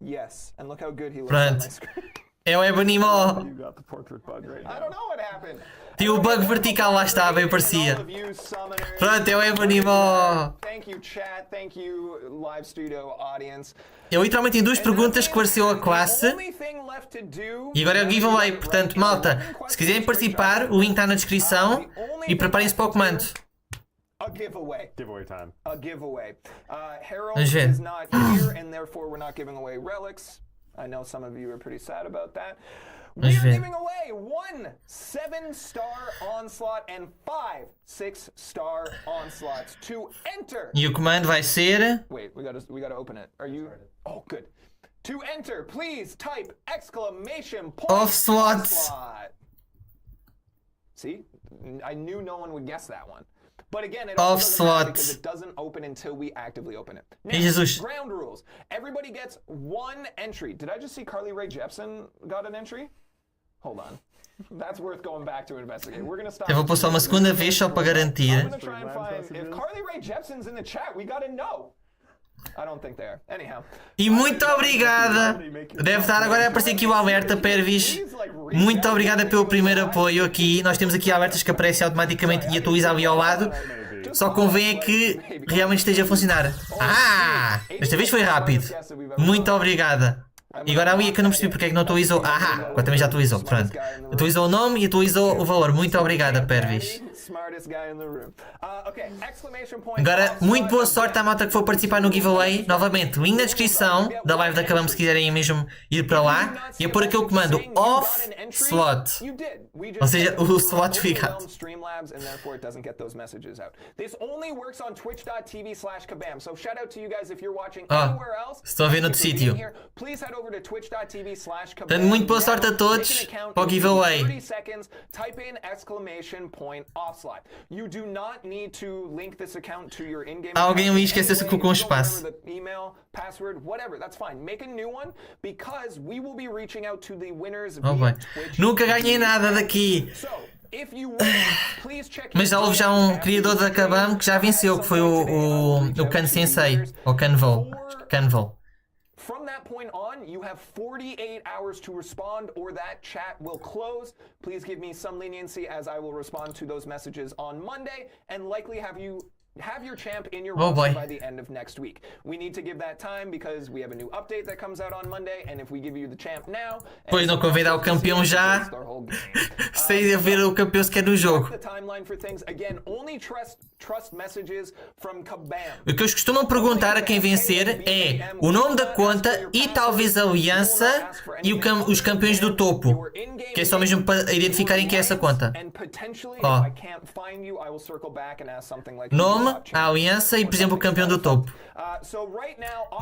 Yes, and look how good he looks Pronto. on my screen. É o Ebanimo. You got the portrait bug right I now. don't know what happened. Tem o bug vertical, lá está, bem parecia. All of you summoners. Pronto, é o Ebanimo. Thank you, chat. Thank you, live studio audience. Eu literalmente em duas perguntas esclareceu a classe. Only thing left to do. E agora é o giveaway. Portanto, malta, se quiserem participar, o link está na descrição. E preparem-se para o comando. A giveaway. Giveaway time. A giveaway. Harold Vamos ver. is not here, and therefore we're not giving away relics. I know some of you are pretty sad about that. We Vamos are ver. giving away 1 7-star Onslaught and 5 6-star Onslaughts to enter. E o comando vai ser... Wait, we gotta open it. Are you? Oh, good. To enter, please type exclamation point Onslaught. Onslaught. See, I knew no one would guess that one. But again, it also doesn't matter Onslaught. because it doesn't open until we actively open it. Now, Ei, Jesus. ground rules. Everybody gets 1 entry. Did I just see Carly Rae Jepsen got an entry? Hold on. That's worth going back to investigate. We're gonna stop. Eu vou pôr só uma segunda vez só para I'm garantir. gonna try and find if Carly Rae Jepsen's in the chat. We gotta know. I don't think they are. Anyhow. E muito obrigada. Deve estar agora a aparecer aqui o alerta, Pervis. Muito obrigada pelo primeiro apoio aqui. Nós temos aqui alertas que aparecem automaticamente e atualiza ali ao lado. Só convém é que realmente esteja a funcionar. Ah! Desta vez foi rápido. Muito obrigada. E agora ali é que eu não percebi porque é que não atualizou. Ah! Agora também já atualizou. Pronto. Atualizou o nome e atualizou o valor. Muito obrigada, Pervis. Agora, muito boa sorte à malta que for participar no giveaway. Novamente, link na descrição da live da Kabam se quiserem mesmo ir para lá. E é por aquele comando off slot. Ou seja, o slot fica out. Estou a ver noutro sítio. Portanto, muito boa sorte a todos para o giveaway. Alguém me esqueceu-se que colocou um espaço. Oh, bem. Nunca ganhei nada daqui. Mas já houve já um criador da Kabam que já venceu, que foi o Kan Sensei, ou Canval. From that point on, you have 48 hours to respond or that chat will close. Please give me some leniency as I will respond to those messages on Monday and likely have your champ in your roster by the end of next week. We need to give that time because we have a new update that comes out on Monday, and if we give you the champ now, pois não convém dar o campeão já, sem haver o campeão sequer no jogo. O que eles costumam perguntar a quem vencer é o nome da conta e talvez a aliança e os campeões do topo, que é só mesmo para identificarem que é essa conta. Nome, a aliança e, por exemplo, o campeão do topo.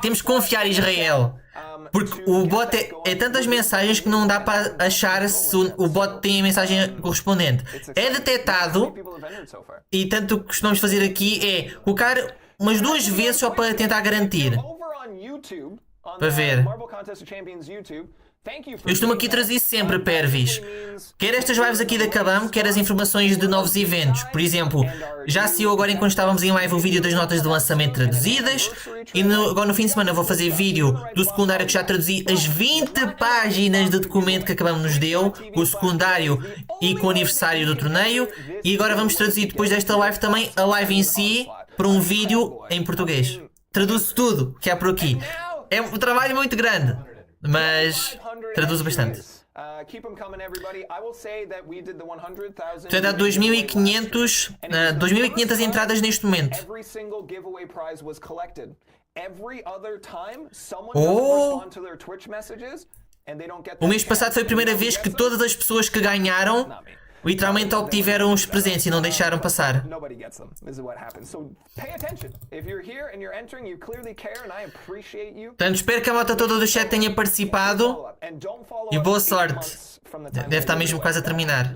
Temos que confiar em Israel, porque o bot é tantas mensagens que não dá para achar se o bot tem a mensagem correspondente. É detectado, e tanto o que costumamos fazer aqui é colocar umas 2 vezes só para tentar garantir. Para ver. Eu estou aqui a trazer sempre, Pervis. Quer estas lives aqui da Kabam, quer as informações de novos eventos. Por exemplo, já saiu agora enquanto estávamos em live o vídeo das notas de lançamento traduzidas. E agora no fim de semana vou fazer vídeo do secundário que já traduzi as 20 páginas de documento que a Kabam nos deu. Com o secundário e com o aniversário do torneio. E agora vamos traduzir depois desta live também a live em si para um vídeo em português. Traduzo tudo que há por aqui. É um trabalho muito grande, mas traduzo bastante. Portanto, há 2.500 entradas neste momento. O mês passado foi a primeira vez que todas as pessoas que ganharam literalmente obtiveram os presentes e não deixaram passar. Portanto, espero que a malta toda do chat tenha participado e boa sorte. Deve estar mesmo quase a terminar.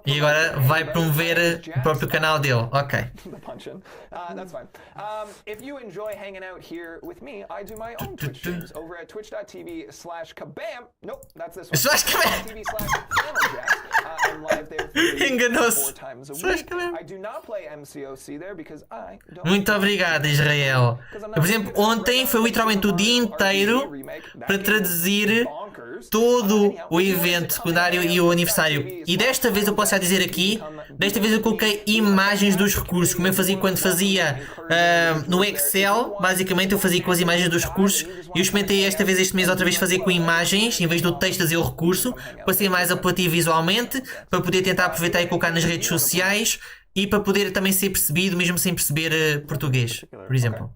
E agora vai promover o próprio canal dele. Ok. That's fine. If you enjoy hanging out here with me, I do my own Twitch streams over at twitch.tv/Kabam. Nope, that's this one. I'm live there 4 times a week. I do not play MCOC there because I don't. Muito obrigado, Israel. Por exemplo, ontem foi literalmente o dia inteiro para traduzir todo o evento secundário e o aniversário. E desta vez eu posso já dizer aqui, desta vez eu coloquei imagens dos recursos, como eu fazia quando fazia no Excel. Basicamente eu fazia com as imagens dos recursos e eu experimentei este mês outra vez fazer com imagens, em vez do texto fazer o recurso, para ser mais apelativo visualmente, para poder tentar aproveitar e colocar nas redes sociais e para poder também ser percebido, mesmo sem perceber português, por exemplo.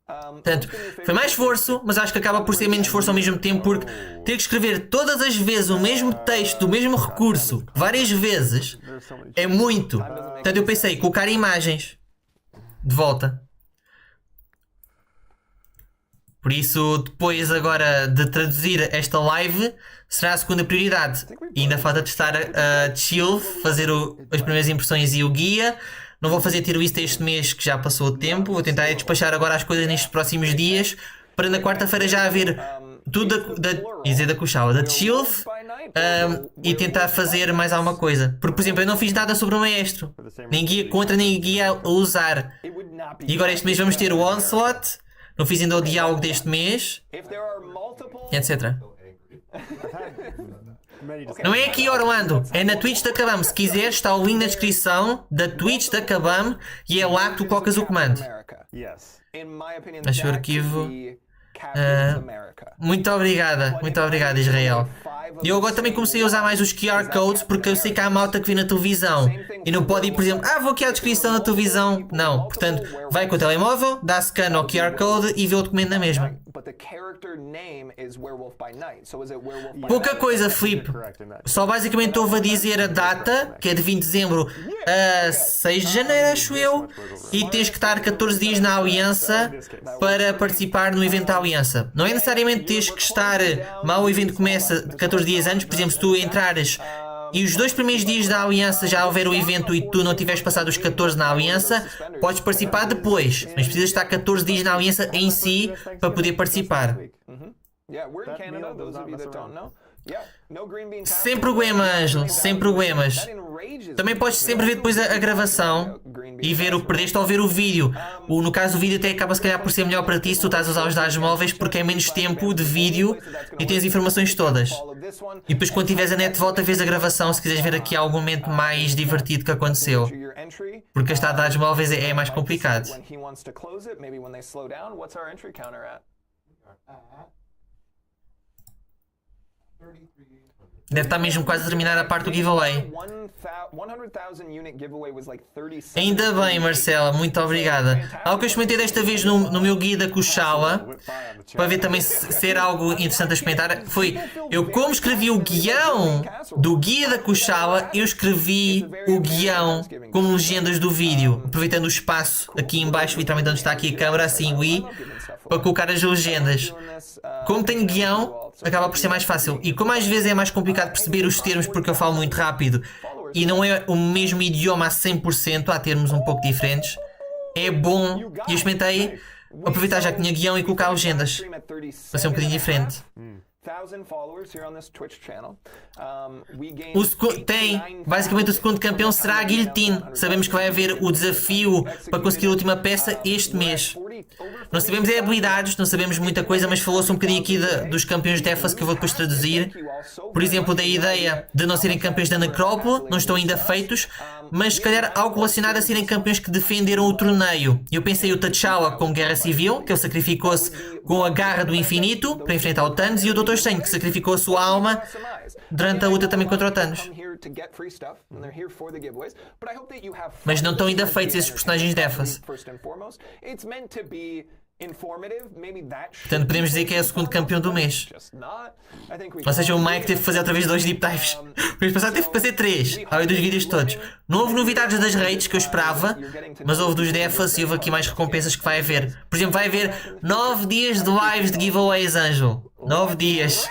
Portanto, foi mais esforço, mas acho que acaba por ser menos esforço ao mesmo tempo, porque ter que escrever todas as vezes o mesmo texto, o mesmo recurso, várias vezes, é muito. Portanto, eu pensei, colocar imagens de volta. Por isso, depois agora de traduzir esta live, será a segunda prioridade. E ainda falta testar a Chill, fazer as primeiras impressões e o guia. Não vou fazer tier list este mês, que já passou o tempo. Vou tentar despachar agora as coisas nestes próximos dias, para na quarta-feira já haver tudo da Kushal, da Chill, e tentar fazer mais alguma coisa. Porque, por exemplo, eu não fiz nada sobre o maestro. Nem guia contra, nem guia a usar. E agora este mês vamos ter o Onslaught. Não fiz ainda o diálogo deste mês, etc. Não é aqui, Orlando, é na Twitch da Kabam. Se quiseres, está o link na descrição da Twitch da Kabam e é lá que tu colocas o comando. Acho o arquivo. Captains America. Muito obrigada, Israel. E eu agora também comecei a usar mais os QR Codes porque eu sei que há malta que vê na televisão e não pode ir, por exemplo, vou aqui à descrição da televisão. Não, portanto, vai com o telemóvel, dá scan ao QR Code e vê o documento na mesma. Pouca coisa, Filipe. Só basicamente houve a dizer a data, que é de 20 de dezembro a 6 de janeiro, acho eu, e tens que estar 14 dias na Aliança para participar no evento da Aliança. Não é necessariamente tens que estar, mal o evento começa 14 dias antes, por exemplo, se tu entrares e os 2 primeiros dias da Aliança já houver o evento e tu não tiveres passado os 14 na Aliança, podes participar depois, mas precisas estar 14 dias na Aliança em si para poder participar. Sem problema, Ângelo, sem problemas. Também podes sempre ver depois a gravação e ver o que perdeste ou ver o vídeo. No caso, o vídeo até acaba se calhar por ser melhor para ti se tu estás a usar os dados móveis porque é menos tempo de vídeo e tens as informações todas. E depois quando tiveres a net de volta vês a gravação se quiseres ver aqui algum momento mais divertido que aconteceu. Porque gastar dados móveis é mais complicado. Deve estar mesmo quase a terminar a parte do giveaway. Ainda bem, Marcela, muito obrigada. Algo que eu experimentei desta vez no meu guia da Kuchala, para ver também se era algo interessante a experimentar, foi eu como escrevi o guião do guia da Kuchala, eu escrevi o guião como legendas do vídeo, aproveitando o espaço aqui em baixo, literalmente onde está aqui a câmera, assim, para colocar as legendas. Como tenho guião, acaba por ser mais fácil. E como às vezes é mais complicado perceber os termos porque eu falo muito rápido e não é o mesmo idioma a 100%, há termos um pouco diferentes, é bom, e eu experimentei aproveitar já que tinha guião e colocar legendas para ser um bocadinho diferente. Basicamente o segundo campeão será a Guilhotine. Sabemos que vai haver o desafio para conseguir a última peça este mês. Não sabemos habilidades, não sabemos muita coisa, mas falou-se um bocadinho aqui dos campeões de Defas que eu vou depois traduzir. Por exemplo, da ideia de não serem campeões da Necrópole, não estão ainda feitos, mas se calhar algo relacionado a serem campeões que defenderam o torneio. Eu pensei o T'Challa com Guerra Civil, que ele sacrificou-se com a Garra do Infinito para enfrentar o Thanos, e o Dr. Estranho, que sacrificou a sua alma durante a luta também contra o Thanos. Mas não estão ainda feitos esses personagens Defas. Portanto, podemos dizer que é o segundo campeão do mês. Ou seja, o Mike teve que fazer outra vez 2 deep dives. O mês passado teve que fazer 3, além dos vídeos todos. Não houve novidades das raids que eu esperava, mas houve dos Defas e houve aqui mais recompensas que vai haver. Por exemplo, vai haver 9 dias de lives de giveaways, Ângelo. 9 dias.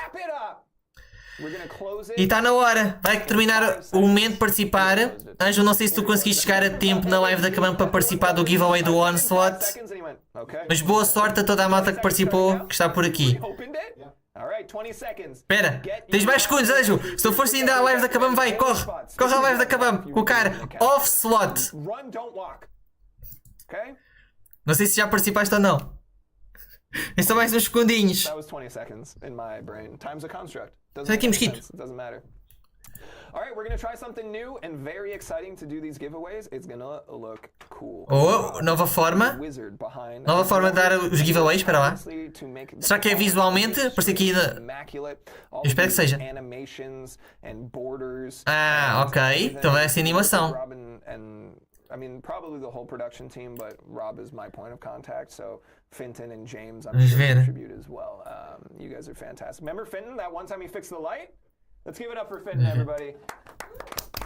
E está na hora. Vai terminar o momento de participar. Ângelo, não sei se tu conseguiste chegar a tempo na live da Kabam para participar do giveaway do Onslaught. Mas boa sorte a toda a malta que participou, que está por aqui. Espera, tens mais segundos, Ângelo. Se não fosse ainda à live da Kabam, vai, corre. Corre à live da Kabam. Colocar off slot. Não sei se já participaste ou não. É só mais uns segundinhos. Sai aqui, mosquito. Oh, nova forma. Nova forma de dar os giveaways, espera lá. Será que é visualmente? Parece aqui eu espero que seja. Ok. Então vai ser animação. I mean, probably the whole production team, but Rob is my point of contact, so Finton and James, I'm Vamos sure ver. contribute as well. You guys are fantastic. Remember Finton, that one time he fixed the light? Let's give it up for Finton, everybody.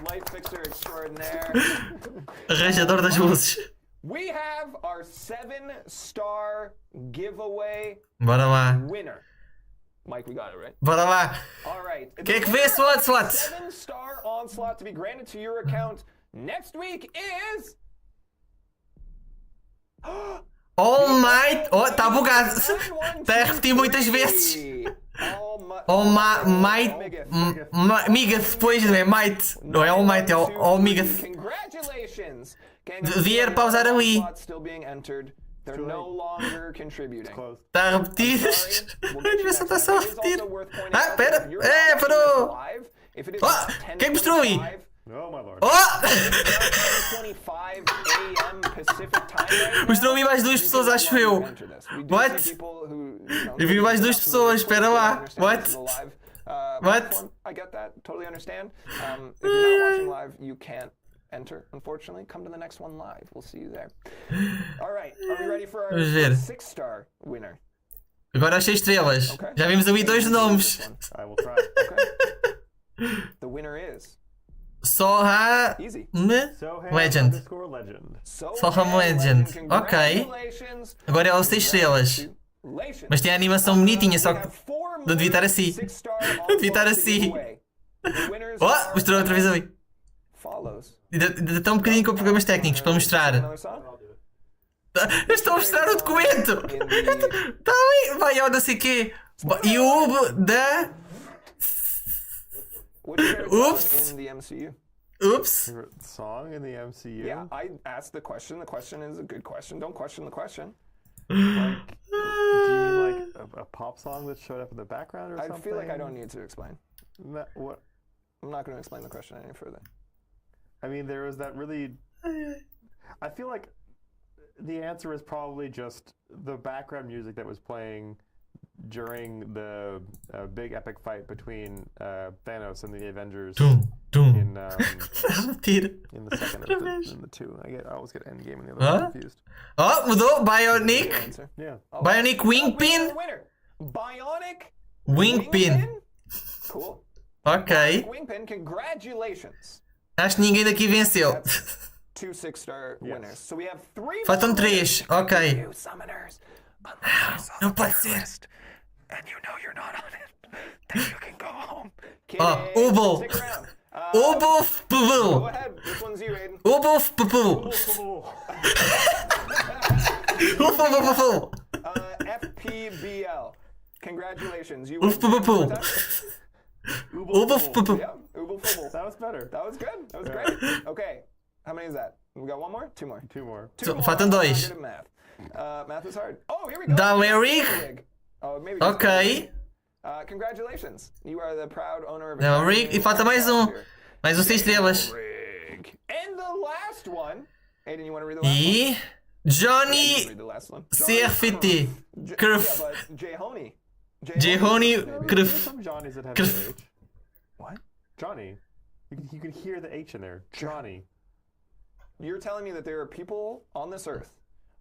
Light fixer extraordinaire. Arranjador das luzes. We have our 7-star giveaway Bora lá. winner. Mike, we got it, right? Bora lá. All right. Quem é que vê esse Onslaught? 7-star Onslaught to be granted to your account next week is... Almighty. Oh, está bugado. Está a repetir muitas vezes. Migath, depois não é Might. Não é Almighty, é Migath. Devia pausar ali. Está a repetir. A animação está só a repetir. Espera. Parou. Quem mostrou aí? Oh my lord. Oh! 25 a.m. Pacific time right now. Mostrou-me mais duas pessoas, acho eu. What? Eu vi mais duas pessoas, espera lá. What? What? I get that, totally understand. If you're not watching live, you can't enter, unfortunately. Come to the next one live. We'll see you there. All right, are we ready for our Vamos ver. 6-star winner? Agora as 6 estrelas. Okay. Já vimos ali dois nomes. I will try. Okay. The winner is Soha easy. Legend. Legend. Soham Legend. Ok. Agora é o 6 estrelas. Mas tem a animação bonitinha, só que não devia estar assim. Não devia estar assim. Oh, mostrou outra vez ali. Ainda está um bocadinho com problemas técnicos para mostrar. Eu estou a mostrar o documento. Está ali. Vai, eu não sei o quê. E o da... Oops. Oops. Favorite song in the MCU? Yeah, I asked the question. The question is a good question. Don't question the question. Like, do you mean like a pop song that showed up in the background or I something? feel like I don't need to explain. What? I'm not going to explain the question any further. I mean, there was that really... I feel like the answer is probably just the background music that was playing during the big epic fight between Thanos and the Avengers in the second in the two. I always get Endgame and the other one confused. Oh, mudou. Bionic. Yeah. Bionic Wingpin. Bionic Wingpin. Cool. Ok. Wingpin, congratulations. Acho que ninguém daqui venceu. That's 2 6-star winners. So we have 3 Faltam 3. Ok. summoners. Não pode ser. And you know you're not on it. Then you can go home. Oh, Ubo. Stick around. Ubo Go Pubu. ahead. This one's you, Aiden. Ubo Pupu. Ubo Pupu. FPBL. Congratulations. You Uf Pupu. Ubo Pupu. Yeah, Ubo Fubble. That was better. That was good. That was great. Okay. How many is that? We got one more? 2 more. 2 more. Faltam 2. Good at math. Math is hard. Oh, here we go. Daleric. Oh, maybe. Ok. Congratulations. You are the proud owner of Daleric. E falta mais um. Mais um 6 estrelas. And the last one. Aiden, you want to read the last one? E Johnny Read the last one. CRFT. Curf. Jehoni. Jehoni Curf. Some Johnnies that have Curf. an H. What? Johnny. You can hear the H in there. Johnny. You're telling me that there are people on this earth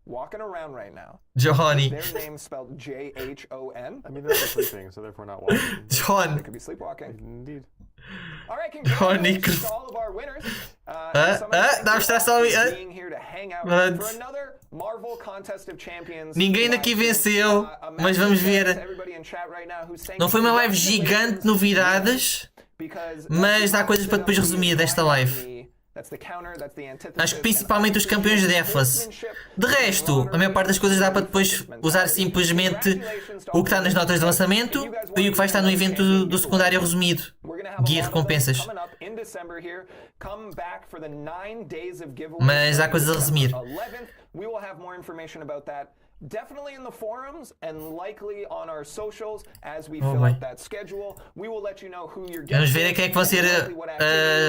walking around right now. Johnny. Their name's spelled J-H-O-N. I mean, they're not sleeping, so therefore not watching. They John. could be sleepwalking. Indeed. All right, congratulations to all of our winners. dá a mostrar só ali. Being here to hang out Pronto. for another Marvel Contest of Champions. Ninguém daqui venceu, mas vamos ver. Não foi uma live gigante, novidades, mas há coisas para depois resumir desta live. Acho que principalmente os campeões de Deathless. De resto, a maior parte das coisas dá para depois usar simplesmente o que está nas notas de lançamento e o que vai estar no evento do secundário resumido. Guia recompensas. Mas há coisas a resumir. Definitely in the forums and likely on our socials as we fill out that schedule. We will let you know who you're getting. Vamos ver quem é que vão ser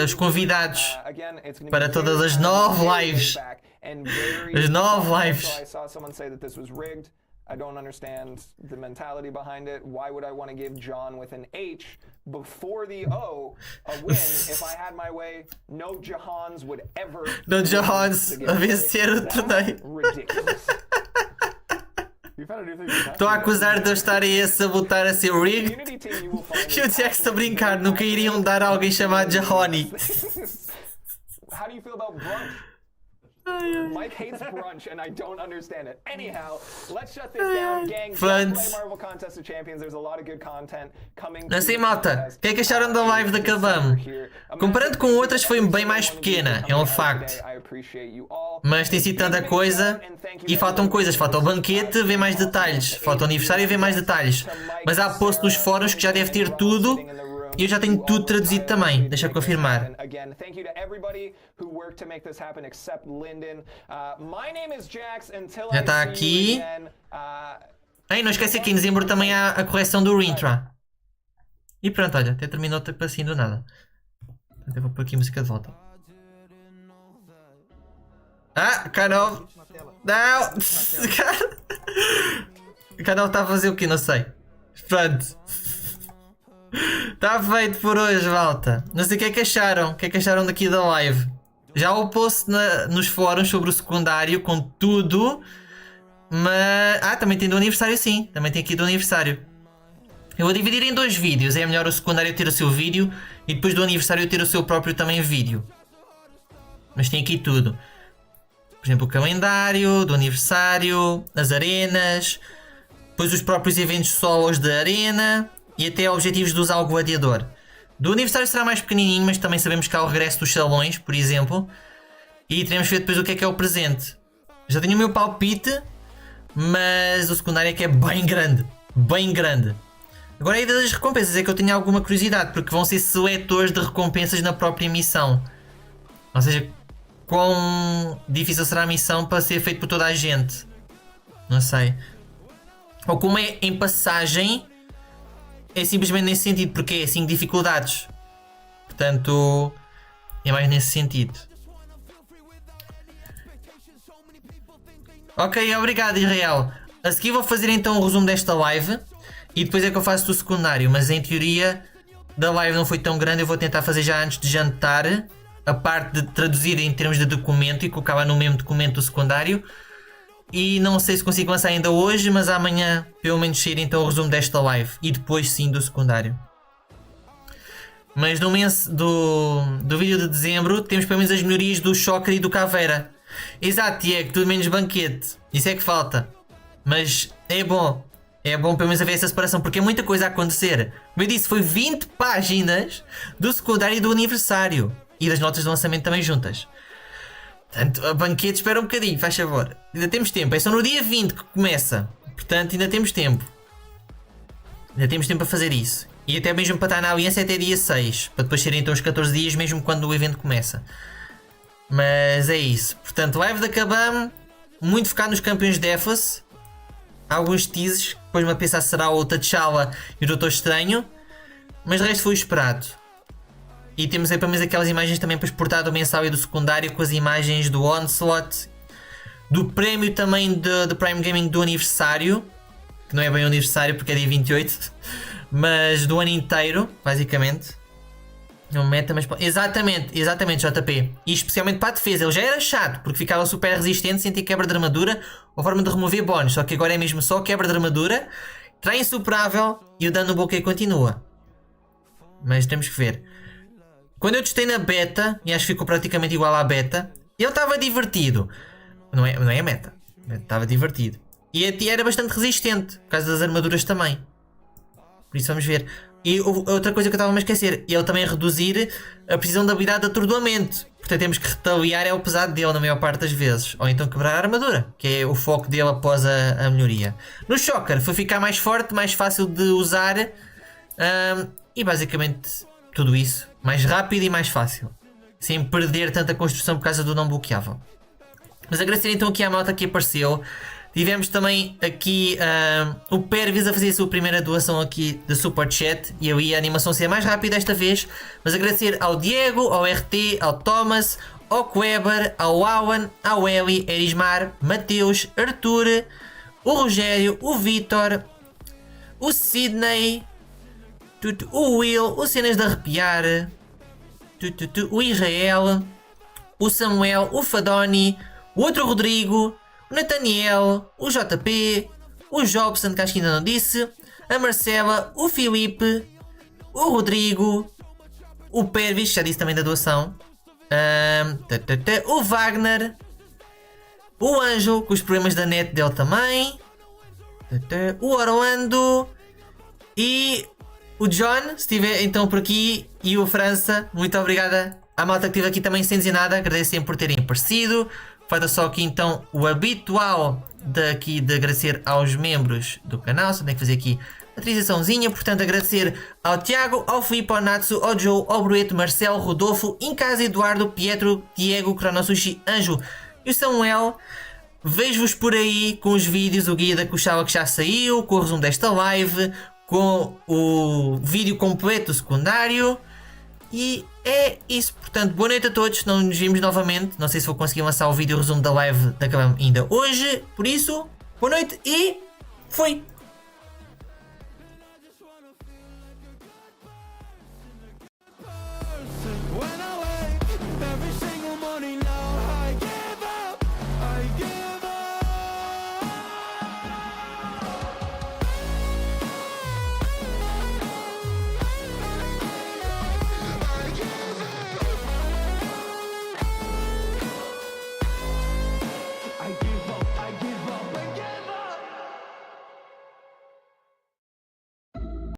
os convidados para todas as 9 lives. As 9 lives. I saw someone say that this was rigged. I don't understand the mentality behind it. Why would I want to give John with an H before the O a win if I had my way? No Jahans would ever. No Jahans a vencer o torneio. Ridiculous. Estou a acusar de eu estarem a sabotar a ser rigged. E o Jack está a brincar, nunca iriam dar a alguém chamado Jahoni. How do you feel about brunch? Mike hates brunch and I don't understand it. Anyhow, let's shut this down, gang. Play Marvel Contest of Champions. There's a lot of good content coming. Não sei, malta. O que é que acharam da live da Kabam? Comparando com outras, foi bem mais pequena, é um facto. Mas tem sido tanta coisa e faltam coisas. Falta o banquete, vê mais detalhes. Falta o aniversário e vê mais detalhes. Mas há post nos fóruns que já deve ter tudo. E eu já tenho tudo traduzido também, deixa eu confirmar. Já está aqui. Ei, não esquece que em dezembro também há a correção do Rintra. E pronto, olha, até terminou assim do nada. Até vou pôr aqui a música de volta. Ah, Canal. Não! O Canal está a fazer o quê? Não sei. Pronto. Está feito por hoje, malta. Não sei o que é que acharam. O que é que acharam daqui da live? Já o post nos fóruns sobre o secundário com tudo. Mas... também tem do aniversário, sim. Também tem aqui do aniversário. Eu vou dividir em 2 vídeos. É melhor o secundário ter o seu vídeo e depois do aniversário ter o seu próprio também vídeo. Mas tem aqui tudo. Por exemplo, o calendário do aniversário, as arenas, depois os próprios eventos solos da arena e até objetivos do Zal Gladiador. Do aniversário será mais pequenininho, mas também sabemos que há o regresso dos salões, por exemplo. E teremos que ver depois o que é o presente. Já tenho o meu palpite, mas o secundário é que é bem grande. Bem grande. Agora a ideia das recompensas é que eu tenho alguma curiosidade, porque vão ser seletores de recompensas na própria missão. Ou seja, quão difícil será a missão para ser feito por toda a gente. Não sei. Ou como é em passagem, é simplesmente nesse sentido, porque é 5 dificuldades. Portanto, é mais nesse sentido. Ok, obrigado, Israel. A seguir vou fazer então o resumo desta live. E depois é que eu faço do secundário. Mas em teoria, da live não foi tão grande. Eu vou tentar fazer já antes de jantar. A parte de traduzir em termos de documento e colocar lá no mesmo documento do secundário. E não sei se consigo lançar ainda hoje, mas amanhã pelo menos sair então o resumo desta live. E depois sim do secundário. Mas no do vídeo de dezembro temos pelo menos as melhorias do Shocker e do Caveira. Exato, Diego, tudo menos banquete. Isso é que falta. Mas é bom. É bom pelo menos haver essa separação, porque é muita coisa a acontecer. Como eu disse, foi 20 páginas do secundário e do aniversário. E das notas de lançamento também juntas. Portanto, a banquete espera um bocadinho, faz favor. Ainda temos tempo, é só no dia 20 que começa. Portanto, ainda temos tempo. Ainda temos tempo para fazer isso. E até mesmo para estar na aliança até dia 6. Para depois serem então os 14 dias, mesmo quando o evento começa. Mas é isso. Portanto, live da Kabam. Muito focado nos campeões de EFAS. Há alguns teases. Depois me a pensar se será o T'Challa e o Doutor Estranho. Mas o resto foi esperado. E temos aí pelo menos aquelas imagens também para exportar do mensal e do secundário, com as imagens do Onslaught, do prémio também do Prime Gaming do aniversário, que não é bem o aniversário porque é dia 28, mas do ano inteiro, basicamente. Não meta, mas... Exatamente, JP. E especialmente para a defesa, ele já era chato, porque ficava super resistente, sem ter quebra de armadura, ou forma de remover bónus, só que agora é mesmo só quebra de armadura, está insuperável e o dano no bloqueio continua. Mas temos que ver. Quando eu testei na beta, e acho que ficou praticamente igual à beta, ele estava divertido. Não é a meta. Estava divertido. E até era bastante resistente, por causa das armaduras também. Por isso vamos ver. E outra coisa que eu estava a esquecer, ele também reduzir a precisão da habilidade de atordoamento. Portanto temos que retaliar é o pesado dele na maior parte das vezes. Ou então quebrar a armadura, que é o foco dele após a melhoria. No Shocker foi ficar mais forte, mais fácil de usar. E basicamente tudo isso. Mais rápido e mais fácil. Sem perder tanta construção por causa do não bloqueável. Mas agradecer então aqui à malta que apareceu. Tivemos também aqui o Pervis a fazer a sua primeira doação aqui de Super Chat. E eu ia a animação ser mais rápida desta vez. Mas agradecer ao Diego, ao RT, ao Thomas, ao Queber, ao Awan, ao Eli, Erismar, Mateus, Arthur, o Rogério, o Vitor, o Sidney, o Will, o Cenas de Arrepiar, o Israel, o Samuel, o Fadoni, o outro Rodrigo, o Nathaniel, o JP, o Jobson, que acho que ainda não disse, a Marcela, o Filipe, o Rodrigo, o Pervis, já disse também da doação, o Wagner, o Anjo, com os problemas da net dele também, o Orlando e o John, se estiver então por aqui, e o França. Muito obrigada à malta que esteve aqui também sem dizer nada. Agradeço sempre por terem aparecido. Falta só aqui então o habitual de agradecer aos membros do canal. Só tenho que fazer aqui a transiçãozinha. Portanto, agradecer ao Tiago, ao Filipe, ao Natsu, ao Joe, ao Brueto, Marcelo, Rodolfo, Incasa, Eduardo, Pietro, Diego, Cronosushi, Anjo e o Samuel. Vejo-vos por aí com os vídeos, o guia da Cuxava que já saiu, com o resumo desta live, com o vídeo completo secundário. E é isso. Portanto, boa noite a todos. Não nos vimos novamente. Não sei se vou conseguir lançar o vídeo resumo da live da Kabam ainda hoje. Por isso, boa noite e fui!